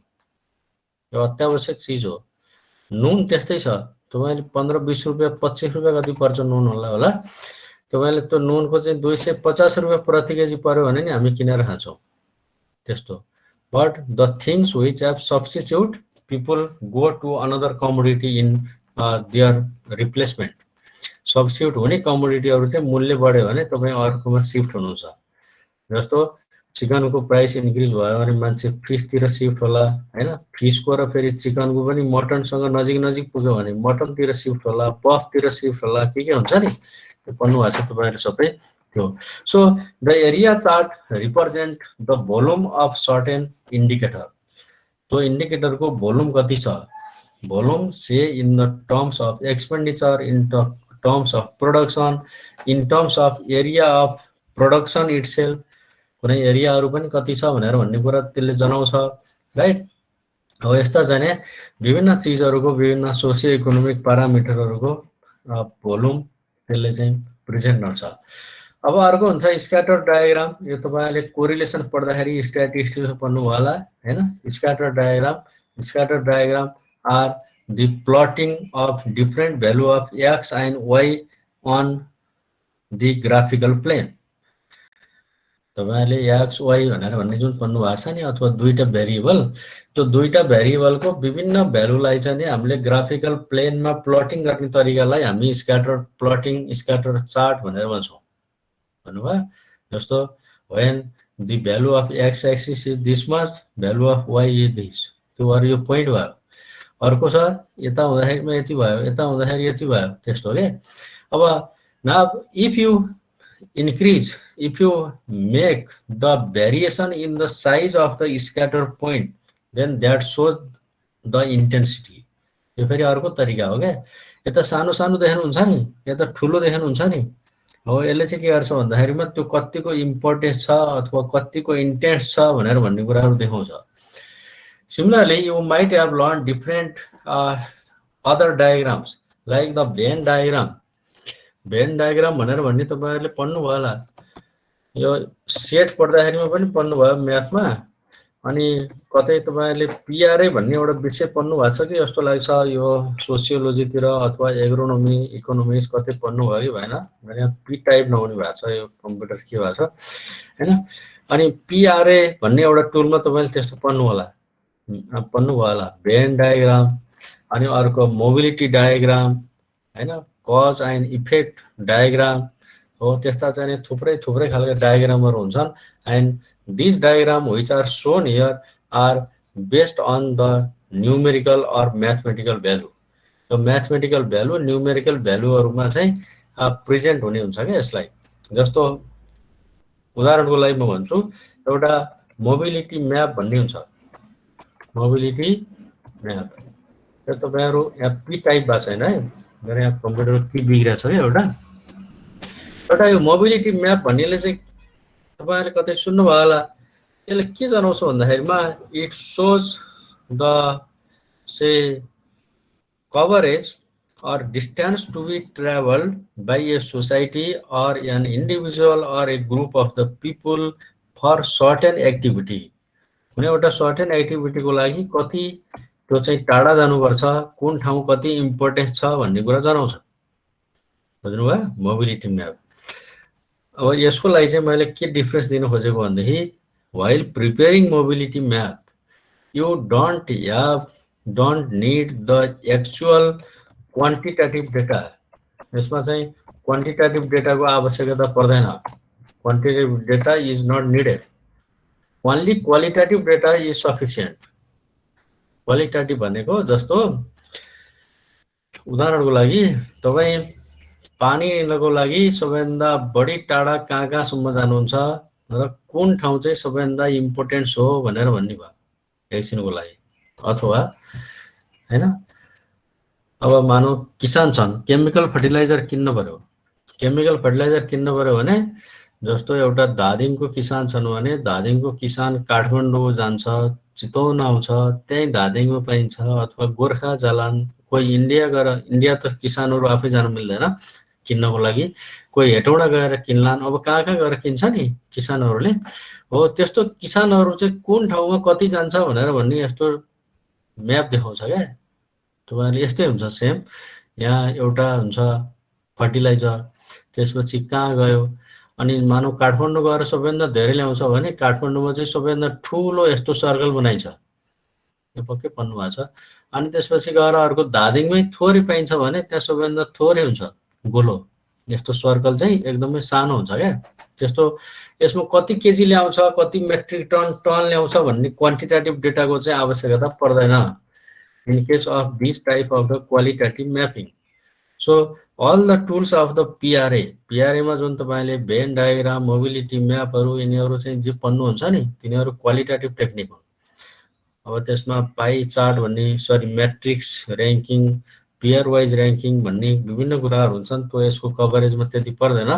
यो अत्यावश्यक चिज हो। नुन त्यस्तै छ, तपाईँले 15-20 रुपियाँ 25 रुपियाँ कति पर्छ नुन होला, तपाईँले त्यो नुनको चाहिँ 250 रुपियाँ प्रति केजी पर्यो भने नि हामी किनेर खान्छौँ त्यस्तो। But the things which have substitute people go to another commodity in their replacement. Substitute हुने कमोडिटीहरू चाहिँ मूल्य बढ्यो भने तपाईँ अर्कोमा सिफ्ट हुनुहुन्छ। जस्तो चिकनको प्राइस इन्क्रिज भयो भने मान्छे फिसतिर सिफ्ट होला, होइन। फिसको र फेरि चिकनको पनि मटनसँग नजिक पुग्यो भने मटनतिर सिफ्ट होला, बफतिर सिफ्ट होला, के हुन्छ नि, त्यो पढ्नु भएको छ तपाईँहरू सबै त्यो। So the area chart represent the volume of certain indicator. त्यो इन्डिकेटरको भोल्युम कति छ, volume say in the terms of expenditure, in terms of production, in terms of area of production itself. कुनै एरियाहरू पनि कति छ भनेर भन्ने कुरा त्यसले जनाउँछ, राइट। अब यस्ता चाहिँ विभिन्न चिजहरूको विभिन्न सोसियो इकोनोमिक प्यारामिटरहरूको भोल्युम त्यसले चाहिँ प्रेजेन्ट गर्छ। अब अर्को हुन्छ स्क्याटर डायग्राम। यो तपाईँले कोरिलेसन पढ्दाखेरि स्ट्याटिस्टिक्स पढ्नु होला, होइन। Scatter diagram are the plotting of different value of X and Y on the graphical plane. तपाईँले एक्स वाइ भनेर भन्ने जुन पढ्नु भएको छ नि, अथवा दुईटा भेरिएबल, त्यो दुईटा भेरिएबलको विभिन्न भ्यालुलाई चाहिँ हामीले ग्राफिकल प्लेनमा प्लटिङ गर्ने तरिकालाई हामी स्क्याटर चार्ट भनेर भन्छौँ, भन्नुभयो। जस्तो when the value of x axis is this much, value of y is this, त्यो भएर यो पोइन्ट भयो। अर्को छ यता हुँदाखेरिमा यति भयो, यता हुँदाखेरि यति भयो, त्यस्तो के। अब now if you make the variation in the size of the scatter point, then that shows the intensity. यो फेरि अर्को तरिका हो क्या, यता सानो सानो देख्नुहुन्छ नि, यता ठुलो देख्नुहुन्छ नि, हो यसले चाहिँ के गर्छ भन्दाखेरिमा त्यो कतिको इम्पोर्टेन्स छ अथवा कतिको इन्टेन्स छ भनेर भन्ने कुराहरू देखाउँछ. Similarly, you might have learned different other diagrams like the Venn diagram. Venn diagram भनेर भन्ने तपाईहरुले पढ्नु भयो होला. यो सेट पढ्दाखेरिमा पनि पढ्नु भयो म्याथमा. अनि कतै तपाईहरुले पीआरए भन्ने एउटा विषय पढ्नु भएको छ कि जस्तो लाग्छ यो सोशियोलोजी तिर अथवा एग्रोनोमी इकोनोमिक्स कतै पढ्नु भयो कि भएन. भने यहाँ पी टाइप नहुने भएको छ यो कम्प्युटर के भएको छ हैन. अनि पीआरए भन्ने एउटा टुलमा तपाईले त्यस्तो पढ्नु होला. पढ्नु भयो होला. भेन डायग्राम अनि अर्को मोबिलिटी डायग्राम हैन, कज एन्ड इफेक्ट डायग्राम हो. त्यस्ता चाहिँ थुप्रै थुप्रै खालका डायग्रामहरु हुन्छन्. And this diagram which are shown here are based on the numerical or mathematical value. यो म्याथमेटिकल भ्यालु न्यूमेरिकल भ्यालुहरुमा चाहिँ प्रेजेन्ट हुने हुन्छ के यसलाई. जस्तो उदाहरणको लागि म भन्छु, एउटा मोबिलिटी म्याप भन्ने हुन्छ. मोबिलिटी म्याप यो तपाईहरु यहाँ पी टाइप भएको छैन है, मेरो यहाँ कम्प्युटर के बिग्रेको छ के एउटा यो मोबिलिटी म्याप भन्नेले चाहिँ तपाईहरुले कतै सुन्नु भयो होला. यसले के जनाउँछ भन्दाखेरिमा it shows the say coverage or distance to be traveled by a society or an individual or a group of the people for certain activity. कुनै एउटा सर्टेन एक्टिभिटीको लागि कति त्यो चाहिँ टाढा जानुपर्छ, कुन ठाउँ कति इम्पोर्टेन्स छ भन्ने कुरा जनाउँछ. बुझ्नुभयो मोबिलिटी म्याप. अब यसको लागि चाहिँ मैले के डिफरेन्स दिन खोजेको भन्दाखेरि while preparing mobility map you don't need the actual quantitative data. यसमा चाहिँ क्वान्टिटेटिभ डेटाको आवश्यकता पर्दैन. Quantitative data is not needed. Only qualitative data is sufficient. Qualitative भनेको जस्तो उदाहरणको लागि तपाई पानी लिनको लागि सबैभन्दा बढी टाढा कहाँ कहाँसम्म जानुहुन्छ र कुन ठाउँ चाहिँ सबैभन्दा इम्पोर्टेन्स हो भनेर भन्ने भयो एकछिनको लागि. अथवा हैन अब मानौ किसान छन्, केमिकल फर्टिलाइजर किन्न पर्यो. केमिकल फर्टिलाइजर किन्न पर्यो भने जस्तो एउटा धादिङको किसान छन् भने धादिङको किसान काठमाडौँ जान्छ, चितवन आउँछ, त्यही धादिङमा पाइन्छ. अथवा गोर्खा जालान, कोही इन्डिया गएर, इन्डिया त किसानहरु आफै जान मिल्दैन किन्नको लागि, कोही हेटौडा गएर किन्लान्. अब कहाँ कहाँ गएर किन्छ नि किसानहरुले. हो त्यस्तो किसानहरु चाहिँ कुन ठाउँमा कति जान्छ भनेर भन्ने यस्तो म्याप देखाउँछ क्या. तपाईहरुले यस्तै हुन्छ सेम. यहाँ एउटा हुन्छ फर्टिलाइजर, त्यसपछि कहाँ गयो, अनि मानौ काठमाडौँ गएर सबैभन्दा धेरै ल्याउँछ भने काठमाडौँमा चाहिँ सबैभन्दा ठूलो यस्तो सर्कल बनाइन्छ. यो पक्कै पढ्नु भएको छ. अनि त्यसपछि गएर अर्को धादिङमै थोरै पाइन्छ भने त्यहाँ सबैभन्दा थोरै हुन्छ गोलो. यस्तो सर्कल चाहिँ एकदमै सानो हुन्छ क्या. त्यस्तो यसमा कति केजी ल्याउँछ, कति मेट्रिक टन ल्याउँछ भन्ने क्वान्टिटेटिभ डेटाको चाहिँ आवश्यकता पर्दैन in case of this type of the qualitative mapping. So all the tools of the PRA मा जुन तपाईले भेन डायग्राम, मोबिलिटी म्यापहरु यिनीहरु चाहिँ जे पढ्नु हुन्छ नि तिनीहरु क्वालिटेटिभ टेक्निक हो. अब त्यसमा पाई चार्ट भन्ने, sorry matrix ranking, pair wise ranking भन्ने विभिन्न कुराहरु हुन्छन्. त्यो यसको कभरेजमा त्यति पर्दैन.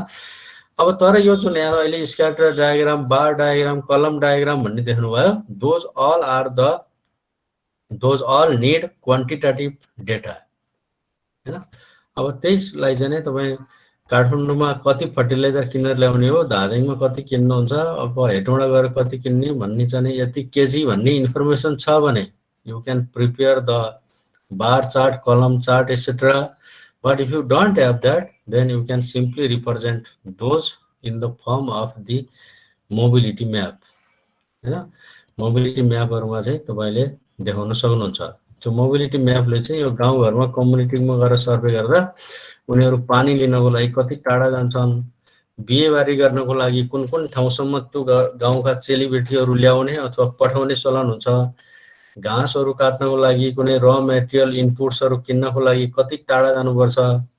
अब तर यो जुन यहाँ अहिले स्क्याटर डायग्राम, बार डायग्राम, कलम डायग्राम भन्ने देख्नुभयो, those all need quantitative data हैन. अब त्यसलाई चाहिँ तपाई काठमाडौँमा कति फर्टिलाइजर किनेर ल्याउने हो, धादिङमा कति किन्नुहुन्छ, अब हेटौडा गएर कति किन्ने भन्ने चाहिँ यति केजी भन्ने इन्फर्मेसन छ भने you can prepare the bar chart, column chart, etc. But if you don't have that, then you can simply represent those in the form of the mobility map हैन. मोबिलिटी म्यापहरुमा चाहिँ तपाईले देखाउन सक्नुहुन्छ. त्यो मोबिलिटी म्यापले चाहिँ यो गाउँघरमा कम्युनिटीमा गएर सर्वे गर्दा उनीहरु पानी लिनको लागि कति टाढा जान्छन्, बिहेबारी गर्नको लागि कुन कुन ठाउँसम्म त्यो गाउँका चेलीबेटीहरु ल्याउने अथवा पठाउने चलन हुन्छ, घाँसहरु काट्नको लागि कुनै र मेटेरियल इनपुट्सहरु किन्नको लागि कति टाढा जानुपर्छ,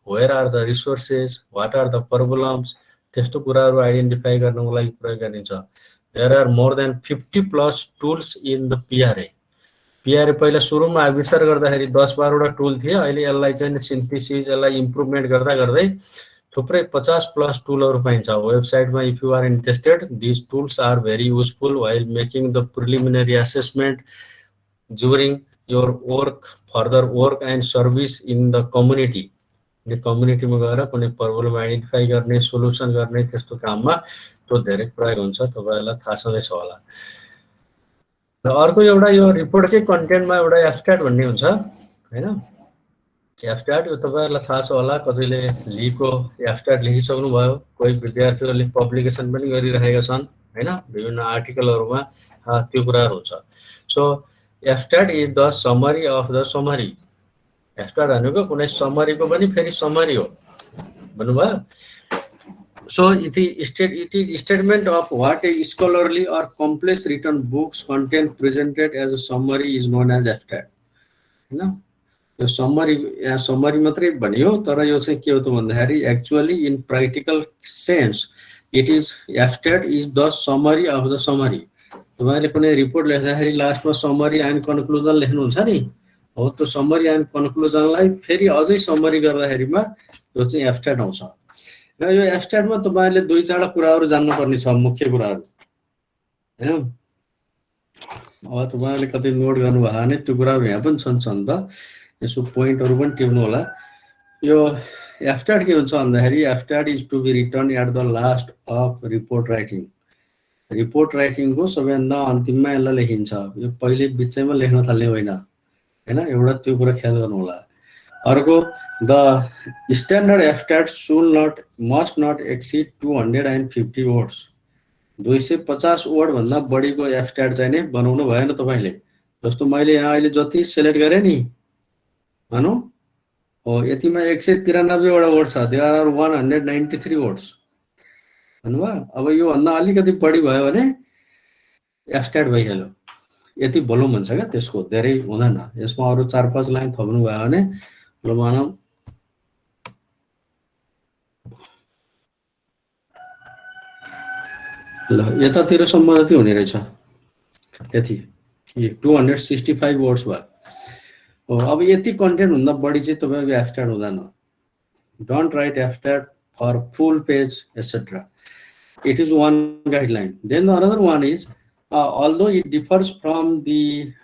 where are the resources, what are the problems, त्यस्तो कुराहरू आइडेन्टिफाई गर्नको लागि प्रयोग गरिन्छ। There are more than 50+ tools in the PRA. PRA पहिला सुरुमा आविष्कार गर्दाखेरि 10-12वटा टुल थिए, अहिले यसलाई चाहिँ सिन्थेसिस, यसलाई इम्प्रुभमेन्ट गर्दा गर्दै थुप्रै 50+ टुलहरू पाइन्छ वेबसाइटमा। If you are interested, this tools are very useful while making the preliminary assessment during your work, further work and service in the community. कम्युनिटीमा गएर कुनै प्रब्लम आइडेन्टिफाई गर्ने, सोल्युसन गर्ने, त्यस्तो काममा त्यो धेरै प्रयोग हुन्छ, तपाईँहरूलाई थाहा छँदैछ होला। र अर्को एउटा यो रिपोर्टकै कन्टेन्टमा एउटा एब्स्ट्र्याक्ट भन्ने हुन्छ हैन। एब्स्ट्र्याक्ट यो तपाईँहरूलाई थाहा छ होला, कतिले लीको एब्स्ट्र्याक्ट लेखिसक्नु भयो, कोही विद्यार्थीहरूले पब्लिकेसन पनि गरिरहेका छन् हैन, विभिन्न आर्टिकलहरूमा त्यो कुराहरू हुन्छ। So abstract is the summary of the summary. Abstract भनेको कुनै समरीको पनि फेरि समरी हो भन्नुभयो। So it is statement of what a scholarly or complex written books content presented as a summary is known as abstract. हैन, यो समरी मात्रै भनियो, तर यो चाहिँ के हो त भन्दाखेरि actually in practical sense it is abstract is the summary of the summary. तपाईँले कुनै रिपोर्ट लेख्दाखेरि लास्टमा समरी एन्ड कन्क्लुजन लेख्नुहुन्छ नि, हो त्यो समरी एन्ड कन्क्लुजनलाई फेरि अझै समरी गर्दाखेरिमा यो चाहिँ एब्स्ट्र्याक्ट आउँछ। र यो एब्स्ट्र्याक्टमा तपाईँले 2-4 कुराहरू जान्नुपर्ने छ, मुख्य कुराहरू हैन। अब तपाईँले कतै नोट गर्नुभयो भने त्यो कुराहरू यहाँ पनि छन् त, यसो पोइन्टहरू पनि टिप्नु होला। यो एब्स्ट्र्याक्ट के हुन्छ भन्दाखेरि abstract is to be written at the last of report writing. Report राइटिङको सबैभन्दा अन्तिममा यसलाई लेखिन्छ, यो पहिले बिचैमा लेख्न थाल्ने होइन हैन, एउटा त्यो कुरा ख्याल गर्नु होला। अर्को the standard abstract must not exceed 250 words. 250 word भन्दा बढीको एब्स्ट्र्याक्ट चाहिँ नै बनाउनु भएन तपाईँले। जस्तो मैले यहाँ अहिले जति सेलेक्ट गरेँ नि, भनौँ हो यतिमा 193वटा वर्ड छ, देयर आर 193 वर्ड्स भन्नुभयो। अब यो भन्दा अलिकति बढी भयो भने एब्स्ट्र्याक्ट भइहाल्यो, यति भोल्युम हुन्छ क्या, त्यसको धेरै हुँदैन। यसमा अरू 4-5 लाइन थप्नु भयो भने ल मानौँ ल यतातिरसम्म जति हुने रहेछ, यति 265 वर्ड्स भयो। अब यति कन्टेन्ट भन्दा बढी चाहिँ तपाईँको एब्स्ट्र्याक्ट हुँदैन। Don't write abstract for full page etcetera. It is one guideline. Then another one is although it differs from the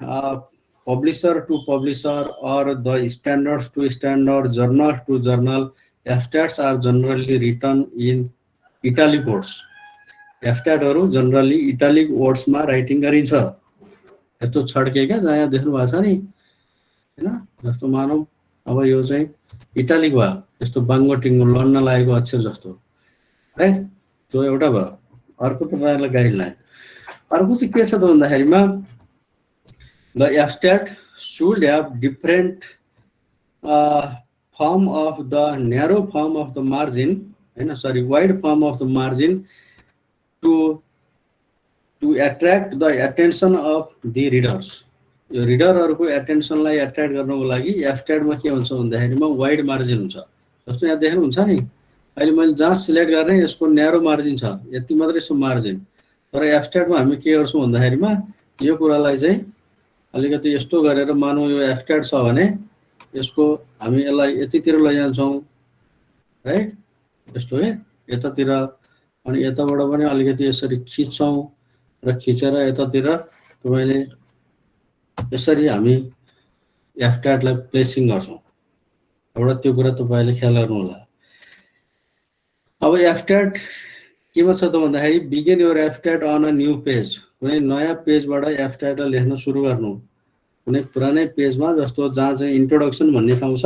publisher to publisher or the standards to standard, journals to journal, abstracts are generally written in italic words. एब्स्ट्र्याक्टहरू जनरली इटालिक वर्ड्समा राइटिङ गरिन्छ। यस्तो छड्के क्या जहाँ देख्नु भएको छ नि हैन, जस्तो मानौँ अब यो चाहिँ इटालिक भयो, यस्तो बाङ्गो टिङ्गो लड्न लागेको अक्षर जस्तो, राइट, त्यो एउटा भयो। अर्को तपाईँहरूलाई गाइडलाइन। अर्को चाहिँ के छ त भन्दाखेरिमा the abstract should have different form of the narrow form of the margin हैन, sorry wide form of the margin to attract the attention of the readers. यो रिडरहरूको एटेन्सनलाई एट्र्याक्ट गर्नको लागि एब्स्ट्र्याक्टमा के हुन्छ भन्दाखेरिमा वाइड मार्जिन हुन्छ। जस्तो यहाँ देख्नुहुन्छ नि, अहिले मैले जहाँ सिलेक्ट गर्ने यसको न्यारो मार्जिन छ, यति मात्रै छ मार्जिन। तर एब्स्ट्र्याक्टमा हामी के गर्छौँ भन्दाखेरिमा यो कुरालाई चाहिँ अलिकति यस्तो गरेर, मानौँ यो एब्स्ट्र्याक्ट छ भने यसको हामी यसलाई यतितिर लैजान्छौँ, राइट, यस्तो है यतातिर, अनि यताबाट पनि अलिकति यसरी खिच्छौँ र खिचेर यतातिर तपाईँले यसरी हामी एब्स्ट्र्याक्टलाई प्लेसिङ गर्छौँ। एउटा त्यो कुरा तपाईँले ख्याल गर्नु होला। अब एब्स्ट्र्याक्ट केमा छ त भन्दाखेरि begin your abstract on a new page. कुनै नयाँ पेजबाट एब्स्ट्र्याक्टलाई लेख्न सुरु गर्नु, कुनै पुरानै पेजमा, जस्तो जहाँ चाहिँ इन्ट्रोडक्सन भन्ने ठाउँ छ,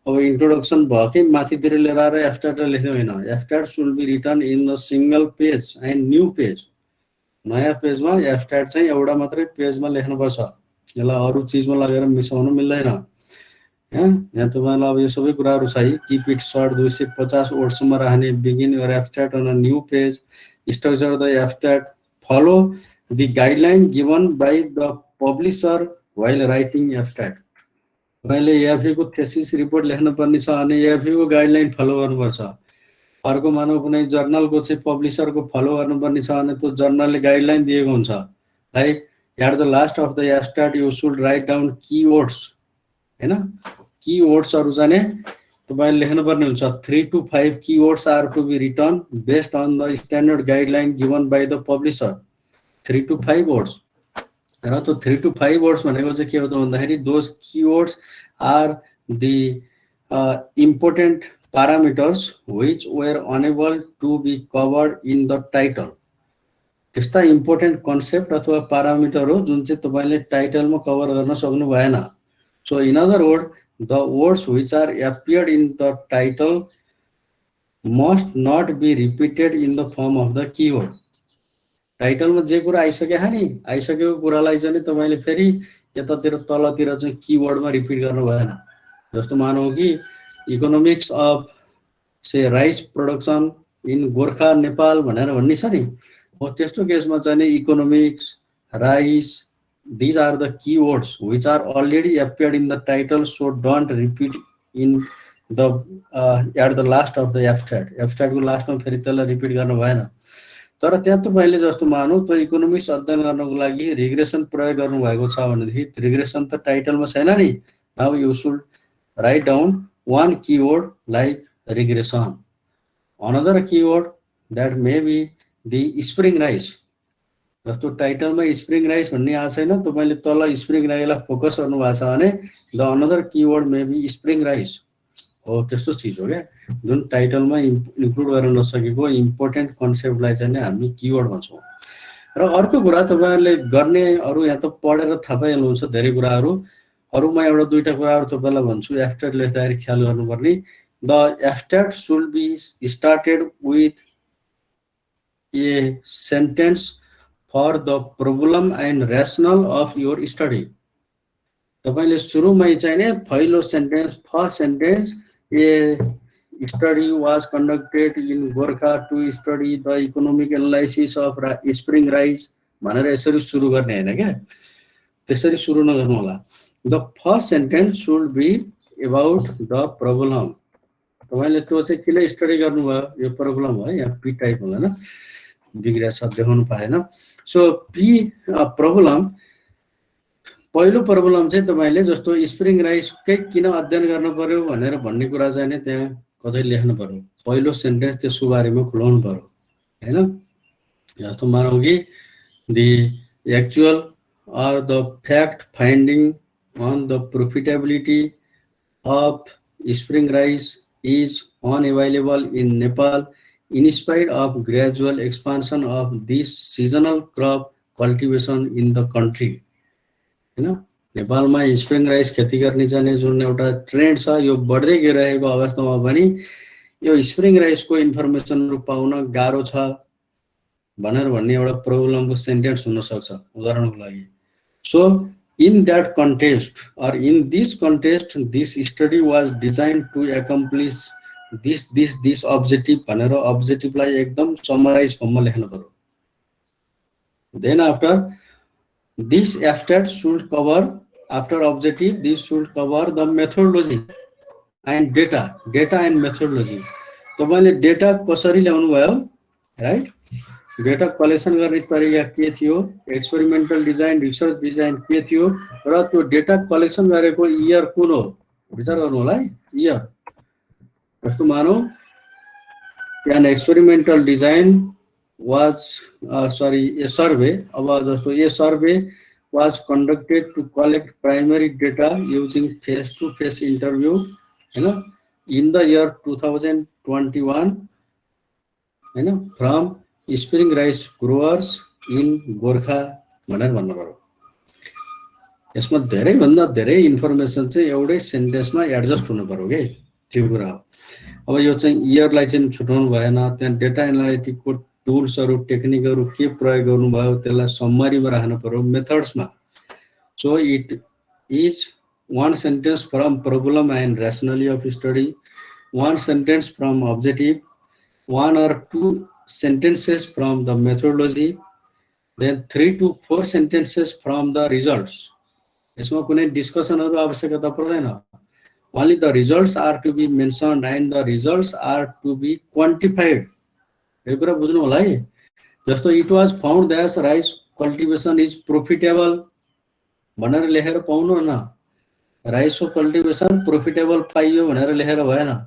अब इन्ट्रोडक्सन भएकै माथितिर लिएर आएर एब्स्ट्र्याक्टलाई लेख्ने होइन। Abstract should be written in the single page and new page. नयाँ पेजमा एब्स्ट्र्याक्ट चाहिँ एउटा मात्रै पेजमा लेख्नुपर्छ, यसलाई अरू चिजमा लगेर मिसाउनु मिल्दैन। यहाँ तपाईँलाई अब यो सबै कुराहरू छ है। किप इट सर्ट, 250 वर्डसम्म राख्ने। Begin your abstract on a new page. Structure the abstract. Follow the guideline given by the publisher while writing abstract। तपाईँले एएफई को थेसिस रिपोर्ट लेख्नुपर्ने छ अनि एएफई को गाइडलाइन फलो गर्नुपर्छ। अर्को मानव कुनै जर्नलको चाहिँ पब्लिसरको फलो गर्नुपर्ने छ भने त्यो जर्नलले गाइडलाइन दिएको हुन्छ। Like at the last of the abstract you should write down keywords, हैन? कीवर्ड्सहरु चाहिँ तपाईले लेख्नुपर्ने हुन्छ। 3 to 5 keywords are to be written based on the standard guideline given by the publisher. 3 to 5 words। र त्यो 3 to 5 words भनेको चाहिँ के हो त भन्दाखेरि those keywords are the important parameters which were unable to be covered in the title। त्यस्ता इम्पोर्टेन्ट कन्सेप्ट अथवा पारामिटर हो जुन चाहिँ तपाईले टाइटलमा कभर गर्न सक्नु भएन। So in other word the words which are appeared in the title must not be repeated in the form of the keyword। टाइटलमा जे कुरा आइसक्यो नि आइसकेको कुरालाई चाहिँ तपाईले फेरि यतातिर तलतिर चाहिँ कीवर्डमा रिपिट गर्नु भएन। जस्तो मानौ कि economics of say rice production in Gorkha Nepal भनेर भन्ने छ नि, हो त्यस्तो केसमा चाहिँ economics, rice, these are the keywords which are already appeared in the title, so don't repeat in the at the last of the abstract। abstract को लास्ट में फेरि त्यसलाई रिपिट गर्नु भएन। तर त्यहाँ तपाईले जस्तो मानौ त इकोनोमिक्स अध्ययन गर्नको लागि रिग्रेसन प्रयोग गर्नु भएको छ भनेदेखि रिग्रेसन त टाइटलमा छैन नि। Now you should write down one keyword like regression, another keyword that may be the spring rise। जस्तो टाइटलमा स्प्रिङ राइस भन्ने आएको छैन, तपाईले तल स्प्रिङ राइसलाई फोकस गर्नु भएको छ भने the another keyword may be spring rice हो। त्यस्तो चीज हो क्या जुन टाइटलमा इन्क्लुड गर्न नसकेको इम्पोर्टेन्ट कन्सेप्टलाई चाहिँ हामी कीवर्ड भन्छौँ। र अर्को कुरा तपाईहरुले गर्ने अरु यहाँ त पढेर थाहा पाइहाल्नुहुन्छ धेरै कुराहरु। अरुमा एउटा दुईटा कुराहरु तपाईलाई भन्छु एब्स्ट्र्याक्ट लेख्दाखेरि ख्याल गर्नुपर्ने। The abstract should be started with a sentence for the problem and rationale of your study। तपाईले सुरुमै चाहिँ नि पहिलो sentence first sentence a study was conducted in Gorkha to study the economic analysis of spring rice भनेर यसरी सुरु गर्ने हैन के, त्यसरी सुरु नगर्नु होला। The first sentence should be about the problem. तपाईले त्यो चाहिँ किन स्टडी गर्नुभयो, यो प्रब्लम हो यहाँ पी टाइप होला हैन, बिग्रिया छ देखाउनु पाएन। सो पी प्रब्लम, पहिलो प्रब्लम चाहिँ तपाईले जस्तो स्प्रिङ राइसकै किन अध्ययन गर्न पर्यो भनेर भन्ने कुरा चाहिँ नि त्यहाँ कतै लेख्नु पर्यो। पहिलो सेन्टेन्स त्यसको बारेमा खुलाउनु पर्यो हैन। जस्तो मानौ कि the actual or the fact finding on the profitability of spring rice is unavailable in Nepal in spite of gradual expansion of this seasonal crop cultivation in the country। हैन, नेपालमा स्प्रिङ राइस खेती गर्ने चाहिँ जुन एउटा ट्रेन्ड छ यो बढ्दै गइरहेको अवस्थामा पनि यो स्प्रिङ राइसको इन्फर्मेसनहरु पाउन गाह्रो छ भनेर भन्ने एउटा प्रब्लमको सेन्टेन्स हुन सक्छ उदाहरणको लागि। So in that context or in this context this study was designed to accomplish this objective भनेर objective लाई एकदम समराइज फर्ममा लेख्नु पर्यो। Then after this abstract should cover, after objective this should cover the methodology and data and methodology। तपाईले डेटा कसरी ल्याउनु भयो, राइट? डेटा कलेक्सन गर्ने तरिका के थियो, एक्सपेरिमेन्टल डिजाइन, रिसर्च डिजाइन के थियो र त्यो डेटा कलेक्सन गरेको इयर कुन हो विचार गर्नु होला है। इयर जस्तो मानौ an experimental design was a survey. अब जस्तो a survey was conducted to collect primary data using face to face interview हैन इन द इयर 2021 हैन from spring rice growers in Gorkha भनेर भन्नु पर्यो। यसमा धेरै भन्दा धेरै इन्फर्मेसन चाहिँ एउटै सेन्टेन्समा एडजस्ट हुनु पर्यो के, त्यो कुरा हो। अब यो चाहिँ इयरलाई चाहिँ छुटाउनु भएन, त्यहाँ डेटा एनालिटिकको टुल्सहरु टेक्निकहरु के प्रयोग गर्नुभयो त्यसलाई समरीमा राख्नु पर्यो मेथड्समा। So it is one sentence from problem and rationale of study, one sentence from objective, one or two sentences from the methodology, then 3 to 4 sentences from the results। यसमा कुनै डिस्कसनहरु आवश्यकता पर्दैन। Only the results are to be mentioned and the results are to be quantified. यो कुरा बुझ्नु होला है। जस्तो it was found that rice cultivation is profitable भनेर लेखेर पाउनु न। राइस को कल्टिभेसन प्रोफिटेबल पाइयो भनेर लेखेर भएन।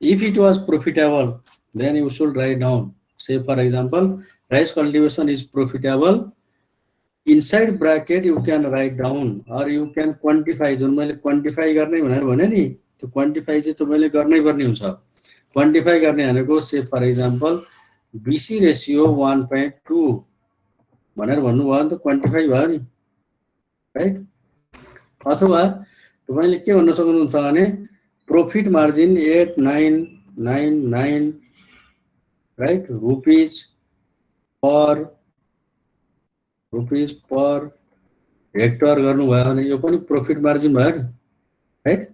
If it was profitable, then you should write down. Say for example, rice cultivation is profitable. Inside bracket you can write down or you can quantify. जुन मैले क्वान्टिफाई गर्ने भनेर भने नि, त्यो क्वान्टिफाई चाहिँ तपाईले गर्नै पर्ने हुन्छ। क्वान्टिफाई गर्ने भनेको से फर एक्जाम्पल BC रेशियो 1.2 भनेर भन्नुभयो नि त क्वान्टिफाई भयो नि, राइट। अथवा तपाईले के भन्न सक्नुहुन्छ भने profit margin 8999 right rupees per hectare गर्नुभयो भने यो पनि प्रॉफिट मार्जिन भयो नि, राइट।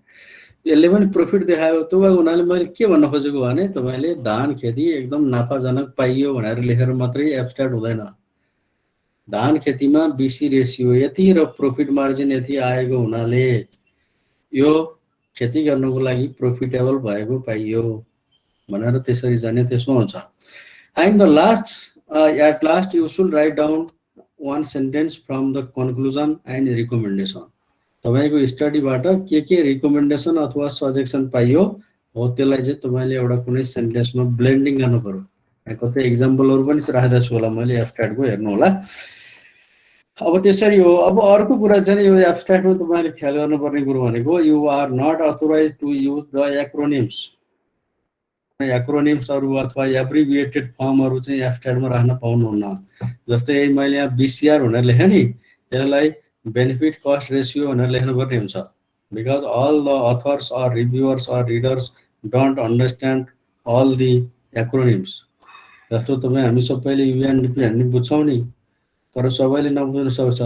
यसले पनि प्रॉफिट देखायो। त्यो भएको हुनाले मैले के भन्न खोजेको भने तपाईले धान खेती एकदम नाफाजनक पाइयो भनेर लेखेर मात्रै एब्स्ट्र्याक्ट हुँदैन। धान खेतीमा BC रेशियो यति र प्रॉफिट मार्जिन यति आएको हुनाले यो खेती गर्नको लागि प्रॉफिटेबल भएको पाइयो भनेर त्यसरी जाने त्यसमा हुन्छ। And the last at last you should write down one sentence from the conclusion and recommendation. तपाईको स्टडीबाट के रिकमेन्डेसन अथवा सजेसन पाइयो हो त्यसलाई चाहिँ तपाईले एउटा कुनै सेन्टेन्समा ब्लेन्डिङ गर्नु पर्यो। कतै एक्जाम्पलहरु पनि राखेको छु होला मैले एब्स्ट्र्याक्ट को हेर्नु होला। अब त्यसरी हो। अब अर्को कुरा चाहिँ यो एब्स्ट्र्याक्टमा तपाईले ख्याल गर्नुपर्ने कुरो भनेको you are not authorized to use the acronyms. एक्रोनिम्सहरु अथवा एब्रिभिएटेड फर्महरु चाहिँ एब्स्ट्र्याक्टमा राख्न पाउनुहुन्न। जस्तै मैले यहाँ BCR भनेर लेखे नि, यसलाई बेनिफिट कस्ट रेशियो भनेर लेख्नु पर्ने हुन्छ। Because all the authors or reviewers or readers don't understand all the acronyms. जस्तो तपाई हामी सबैले UNDP भन्ने बुझ्छौं नि, तर सबैले नबुझ्न सक्छ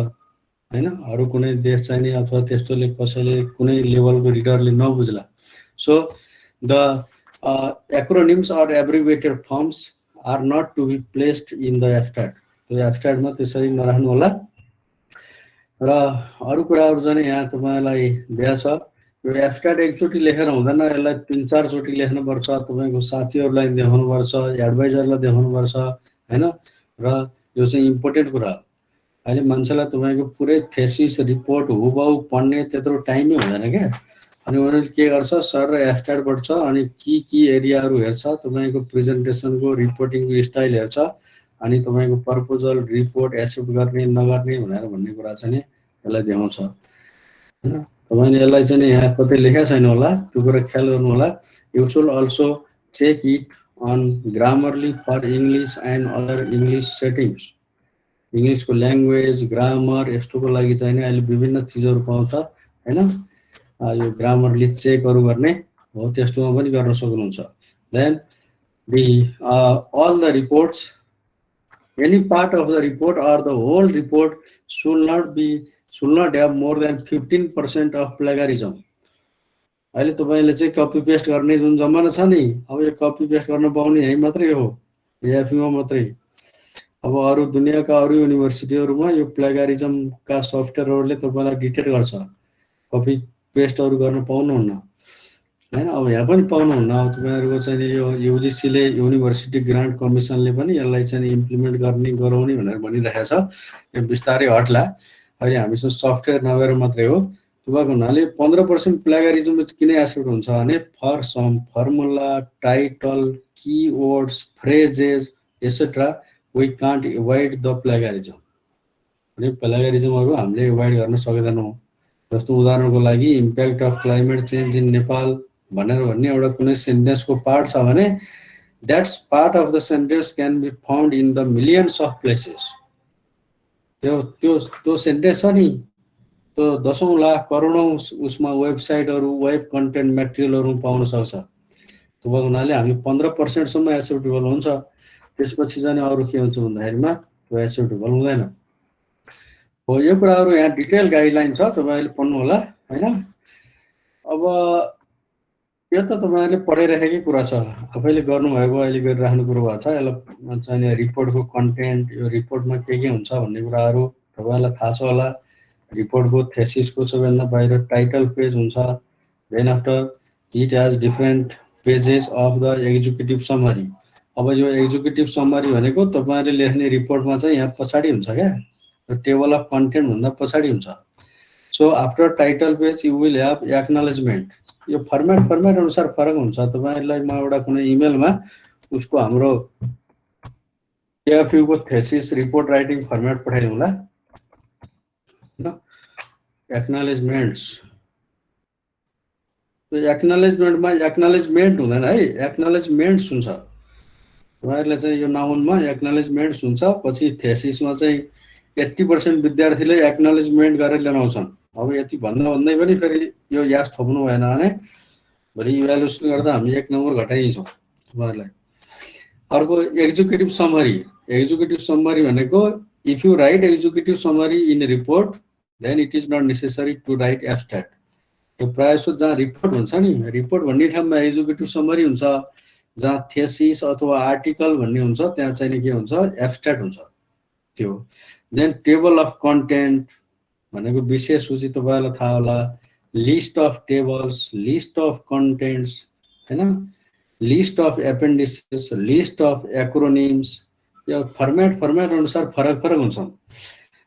हैन। अरु कुनै देश चाहिँ नि अथवा त्यस्तोले कसैले कुनै लेभलको रिडरले नबुझ्ला। So the acronyms or abbreviated forms are not to be placed in the abstract. त्यो एब्स्ट्र्याक्टमा त्यसरी नराख्नु होला। र अरु कुराहरु चाहिँ यहाँ तपाईलाई दिएको छ। यो एब्स्ट्र्याक्ट एकचोटी लेखेर हुँदैन, यसलाई 3-4 चोटी लेख्नु पर्छ। तपाईको साथीहरुलाई देखाउनु पर्छ, एडभाइजरलाई देखाउनु पर्छ हैन। र यो चाहिँ इम्पोर्टेन्ट कुरा हो। अहिले मान्छेलाई तपाईको पुरै थेसिस रिपोर्ट हुबहु पढ्ने त्यत्रो टाइमै हुँदैन के। अनि उनीहरुले के गर्छ, सर एब्स्ट्र्याक्ट पढ्छ अनि की एरियाहरु हेर्छ, तपाईको प्रेजेन्टेसनको रिपोर्टिङको स्टाइल हेर्छ, अनि तपाईको प्रपोजल रिपोर्ट एक्सेप्ट गर्ने नगर्ने भनेर भन्ने कुरा चाहिँ नि यसलाई देखाउँछ हैन। तपाईले यसलाई चाहिँ यहाँ कतै लेखेको छैन होला, त्यो कुरा ख्याल गर्नु होला। You should also check it on Grammarly for English and other English settings. इंग्लिशको ल्याङ्ग्वेज ग्रामर यस्तोको लागि चाहिँ नि अहिले विभिन्न चीजहरु पाउँछ हैन। यो ग्रामरली चेकहरु गर्ने हो, त्यस्तोमा पनि गर्न सक्नुहुन्छ। Then all the reports, any part of the report or the whole report should not have more than 15% of plagiarism. अहिले तपाईले चाहिँ कपी पेस्ट गर्ने जुन जमाना छ नि, अब यो कपी पेस्ट गर्न पाउने यही मात्रै हो, एएफमा मात्रै। अब अरु दुनियाका अरु युनिभर्सिटीहरुमा यो प्लेगरिजम का सफ्टवेयरहरुले तपाईलाई डिटेक्ट गर्छ। कपी पेस्टहरु गर्न पाउनुहुन्न हैन। अब यहाँ पनि पाउनुहुन्न। अब तपाईहरुको चाहिँ यो UGC ले युनिभर्सिटी ग्रान्ट कमिसनले पनि यसलाई चाहिँ इम्प्लिमेन्ट गर्ने गराउने भनेर भनिरहेको छ। यो बिस्तारै हट्ला। अहिले हामीसँग सफ्टवेयर नभएर मात्रै हो। त्यो भएको हुनाले 15% प्लेगरिजम किन एक्सेप्ट हुन्छ भने for some formula, title, keywords, phrases etcetera we can't avoid the plagiarism. अनि प्लेगरिजमहरु हामीले एभोइड गर्न सक्दैनौं। जस्तो उदाहरणको लागि impact of climate change in Nepal भनेर भन्ने एउटा कुनै सेन्टेन्सको पार्ट छ भने that's part of the sentence can be found in the millions of places. त्यो सेन्टेन्स छ नि, त्यो दशौं लाख करोडौं उसमा वेबसाइटहरु वेब कन्टेन्ट मटेरियलहरु पाउन सक्छ। त्यो भएको हुनाले हामी 15% सम्म एक्सेप्टेबल हुन्छ। त्यसपछि चाहिँ अरु के हुन्छ भन्दाखेरिमा त्यो एक्सेप्टेबल हुँदैन। हो यो कुराहरु यहाँ डिटेल गाइडलाइन छ, तपाईले पढ्नु होला हैन। अब यो त तपाईले पढिरहेकै कुरा छ, आफैले गर्नु भएको अहिले गरिराख्नु कुरो भएको छ। यसलाई चाहिँ रिपोर्टको कन्टेन्ट, यो रिपोर्टमा के हुन्छ भन्ने कुराहरु तपाईलाई थाहा छ होला। रिपोर्टको थेसिसको सबैभन्दा बाहिर टाइटल पेज हुन्छ। Then after it has different pages of the executive summary. अब यो एक्जिक्युटिभ समरी भनेको तपाईँले लेख्ने रिपोर्टमा चाहिँ यहाँ पछाडि हुन्छ क्या, यो टेबल अफ कन्टेन्ट भन्दा पछाडि हुन्छ। So after title page you will have acknowledgement. यो फर्मेट अनुसार फरक हुन्छ। तपाईँलाई म एउटा कुनै इमेलमा उसको हाम्रो एएफयूको थेसिस रिपोर्ट राइटिङ फर्मेट पठाइदिउँला ल। एक्नोलेजमेन्ट्स, एक्नोलेजमेन्टमा एक्नोलेजमेन्ट हुँदैन है, एक्नोलेजमेन्ट्स हुन्छ। तपाईँहरूले चाहिँ यो नाउनमा एक्नोलेजमेन्ट्स हुन्छ। पछि थेसिसमा चाहिँ 80% विद्यार्थीले एक्नोलेजमेन्ट गरेर ल्याउन आउँछन्। अब यति भन्दा भन्दै पनि फेरि यो यास थप्नु भएन भने भोलि इभ्यालुएसन गर्दा हामी 1 नम्बर घटाइदिन्छौँ तपाईँहरूलाई। अर्को एक्जिक्युटिभ समरी। एक्जिक्युटिभ समरी भनेको if you write executive summary in report then it is not necessary to write abstract. यो प्रायः जसो जहाँ रिपोर्ट हुन्छ नि, रिपोर्ट भन्ने ठाउँमा एक्जिक्युटिभ समरी हुन्छ। जहाँ थेसिस अथवा आर्टिकल भन्ने हुन्छ त्यहाँ चाहिँ के हुन्छ, एब्स्ट्र्याक्ट हुन्छ त्यो। देन टेबल अफ कन्टेन्ट भनेको विषय सूची तपाईँलाई थाहा होला। List of tables, list of contents हैन, list of appendices, list of acronyms. यो फर्मेट अनुसार फरक हुन्छ।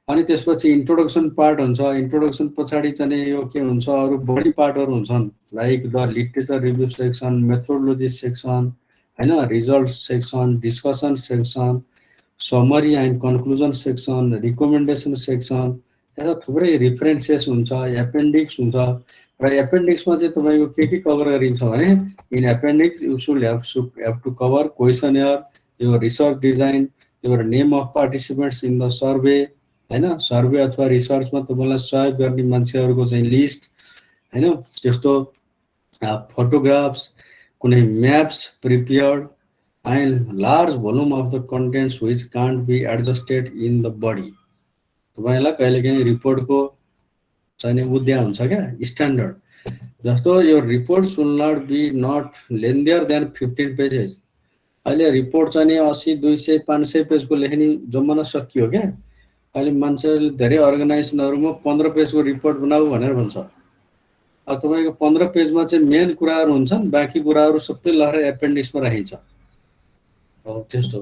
अनि त्यसपछि इन्ट्रोडक्सन पार्ट हुन्छ। इन्ट्रोडक्सन पछाडि चाहिँ यो के हुन्छ, अरू बढी पार्टहरू हुन्छन् like the literature review section, methodology section हैन, result section, discussion section, summary and conclusion section, recommendation section, यता थुप्रै रिफरेन्सेस हुन्छ, एपेन्डिक्स हुन्छ। र एपेन्डिक्समा चाहिँ तपाईँको के कभर गरिन्छ भने in appendix you should have to cover questionnaire, your research design, your name of participants in the survey हैन, सर्वे अथवा रिसर्चमा तपाईँलाई सहयोग गर्ने मान्छेहरूको चाहिँ लिस्ट हैन, त्यस्तो फोटोग्राफ्स, कुनै maps prepared and large volume of the contents which can't be adjusted in the body. तपाईँलाई कहिलेकाहीँ रिपोर्टको चाहिँ उद्या हुन्छ क्या स्ट्यान्डर्ड, जस्तो यो report should not be not lengthier than 15 pages. अहिले रिपोर्ट चाहिँ 80, 200, 500 पेजको लेख्ने जमाना सकियो क्या। अहिले मान्छेले धेरै अर्गनाइजेसनहरूमा 15 पेजको रिपोर्ट बनाऊ भनेर भन्छ। अब तपाईँको 15 पेजमा चाहिँ मेन कुराहरू हुन्छन्, बाँकी कुराहरू सबै लहर एपेन्डिक्समा राखिन्छ। हो त्यस्तो।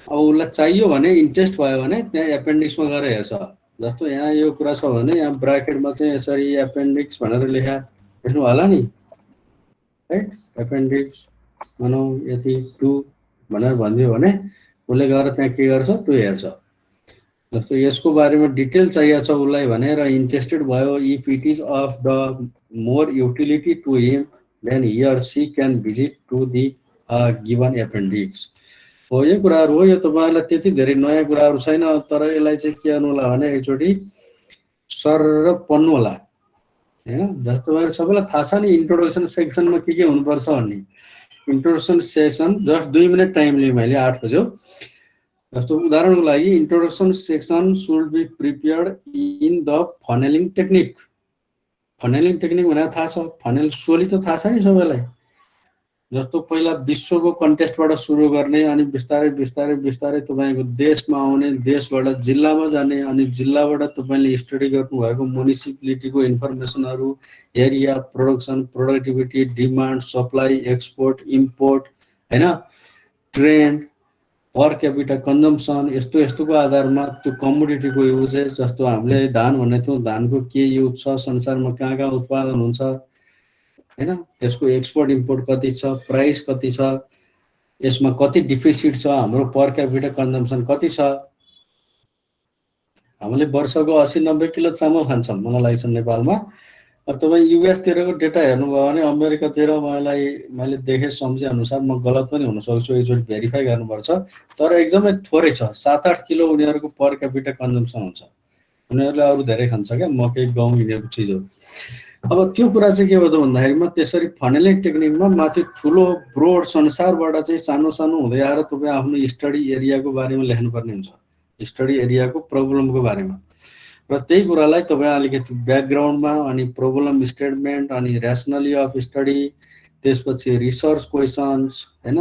अब उसलाई चाहियो भने, इन्ट्रेस्ट भयो भने त्यहाँ एपेन्डिक्समा गएर हेर्छ। जस्तो यहाँ यो कुरा छ भने यहाँ ब्राकेटमा चाहिँ यसरी एपेन्डिक्स भनेर लेख्नु होला नि, राइट। एपेन्डिक्स भनौँ यति 2 भनेर भनिदियो भने उसले गएर त्यहाँ के गर्छ, त्यो हेर्छ। जस्तो यसको बारेमा डिटेल चाहिएको छ उसलाई भने र इन्ट्रेस्टेड भयो, if it is of the more utility to him then he or she can visit to the given appendix. हो यो कुराहरू हो। यो तपाईँहरूलाई त्यति धेरै नयाँ कुराहरू छैन, तर यसलाई चाहिँ के गर्नु होला भने एकचोटि सर पढ्नु होला हैन। जस्तो तपाईँहरू सबैलाई थाहा छ नि इन्ट्रोडक्सन सेक्सनमा के हुनुपर्छ भन्ने। Introduction section just 2 minute time लिएँ मैले, 8 बज्यो। जस्तो उदाहरणको लागि introduction section should be prepared in the funneling technique. Funneling technique भनेर थाहा छ, फनेल सोली त थाहा छ नि सबैलाई। जस्तो पहिला विश्वको कन्टेक्स्टबाट सुरु गर्ने, अनि बिस्तारै बिस्तारै बिस्तारै तपाईँको देशमा आउने, देशबाट जिल्लामा जाने, अनि जिल्लाबाट तपाईँले स्टडी गर्नुभएको म्युनिसिपालिटीको इन्फर्मेसनहरू, area, production, productivity, demand, supply, export, import हैन, ट्रेन्ड, पर क्यापिटा कन्जम्सन, यस्तोको आधारमा त्यो कमोडिटीको युजेस। जस्तो हामीले धान भनेको थियौँ, धानको के युज छ संसारमा, कहाँ उत्पादन हुन्छ हैन, त्यसको एक्सपोर्ट इम्पोर्ट कति छ, प्राइस कति छ, यसमा कति डिफिसिट छ, हाम्रो पर क्यापिटा कन्जम्सन कति छ। हामीले वर्षको 80-90 किलो चामल खान्छौँ मलाई लाग्छ नेपालमा। अब तपाईँ युएसतिरको डेटा हेर्नुभयो भने, अमेरिकातिर मैले देखेँ सम्झे अनुसार, म गलत पनि हुन सक्छु, एकचोटि भेरिफाई गर्नुपर्छ, तर एकदमै थोरै छ, 7-8 किलो उनीहरूको पर क्यापिटा कन्जम्सन हुन्छ। उनीहरूले अरू धेरै खान्छ क्या, मकै, गहुँ यिनीहरूको चिजहरू। अब त्यो कुरा चाहिँ के भयो त भन्दाखेरिमा त्यसरी फनेलिङ टेक्निकमा माथि ठुलो ब्रोड संसारबाट चाहिँ सानो सानो हुँदै आएर तपाईँ आफ्नो स्टडी एरियाको बारेमा लेख्नुपर्ने हुन्छ, स्टडी एरियाको प्रब्लमको बारेमा। र त्यही कुरालाई तपाईँ अलिकति ब्याकग्राउन्डमा, अनि प्रब्लम स्टेटमेन्ट, अनि ऱ्यासनली अफ स्टडी, त्यसपछि रिसर्च क्वेसन्स हैन,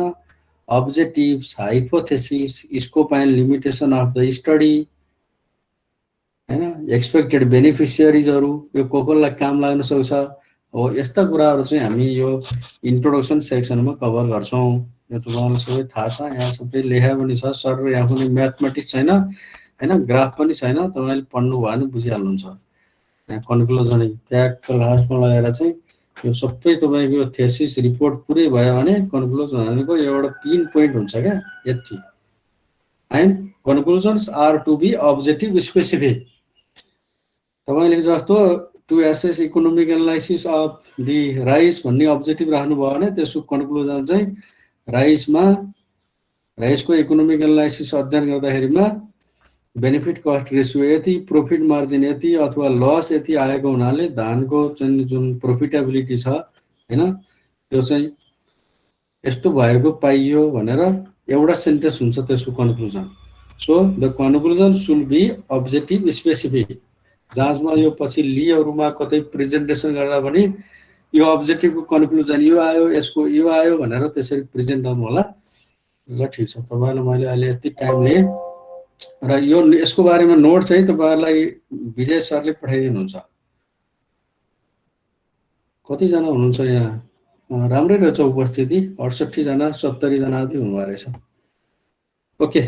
objectives, hypothesis, scope and limitation of the study, होइन, एक्सपेक्टेड बेनिफिसियरिजहरू यो कसलाई काम लाग्न सक्छ हो, यस्ता कुराहरू चाहिँ हामी यो इन्ट्रोडक्सन सेक्सनमा कभर गर्छौँ। यो तपाईँहरूलाई सबै थाहा छ, यहाँ सबै लेखा पनि छ सर, यहाँ कुनै म्याथमेटिक्स छैन होइन, ग्राफ पनि छैन, तपाईँले पढ्नु भयो भने बुझिहाल्नुहुन्छ। यहाँ कन्क्लुजन ट्यागको लास्टमा लगाएर चाहिँ यो सबै तपाईँको थेसिस रिपोर्ट पुरै भयो भने कन्क्लुजन भनेको एउटा पिन पोइन्ट हुन्छ क्या, यति। And conclusions are to be objective specific. तपाईँले जस्तो to assess economic analysis of the rice भन्ने अब्जेक्टिभ राख्नुभयो भने त्यसको कन्क्लुजन चाहिँ राइसको इकोनोमिक एनालाइसिस अध्ययन गर्दाखेरिमा बेनिफिट कस्ट रेसियो यति, प्रॉफिट मार्जिन यति अथवा लस यति आएको हुनाले धानको चाहिँ जुन प्रोफिटेबिलिटी छ हैन त्यो चाहिँ यस्तो भएको पाइयो भनेर एउटा सेन्टेन्स हुन्छ त्यसको conclusion. So the conclusion should be objective specific. जाँचमा यो पछि लिहरूमा कतै प्रेजेन्टेसन गर्दा पनि यो अब्जेक्टिभको कन्क्लुजन यो आयो, यसको यो आयो भनेर त्यसरी प्रेजेन्ट गर्नु होला। ल ठिक छ, तपाईहरुलाई मैले अहिले यति टाइम लिएँ र यो यसको बारेमा नोट चाहिँ तपाईहरुलाई विजय सरले पठाइदिनुहुन्छ। कति जना हुनुहुन्छ यहाँ? राम्रै रहेछ उपस्थिति, 68 जना 70 जना जति हुनुभएको रहेछ। ओके।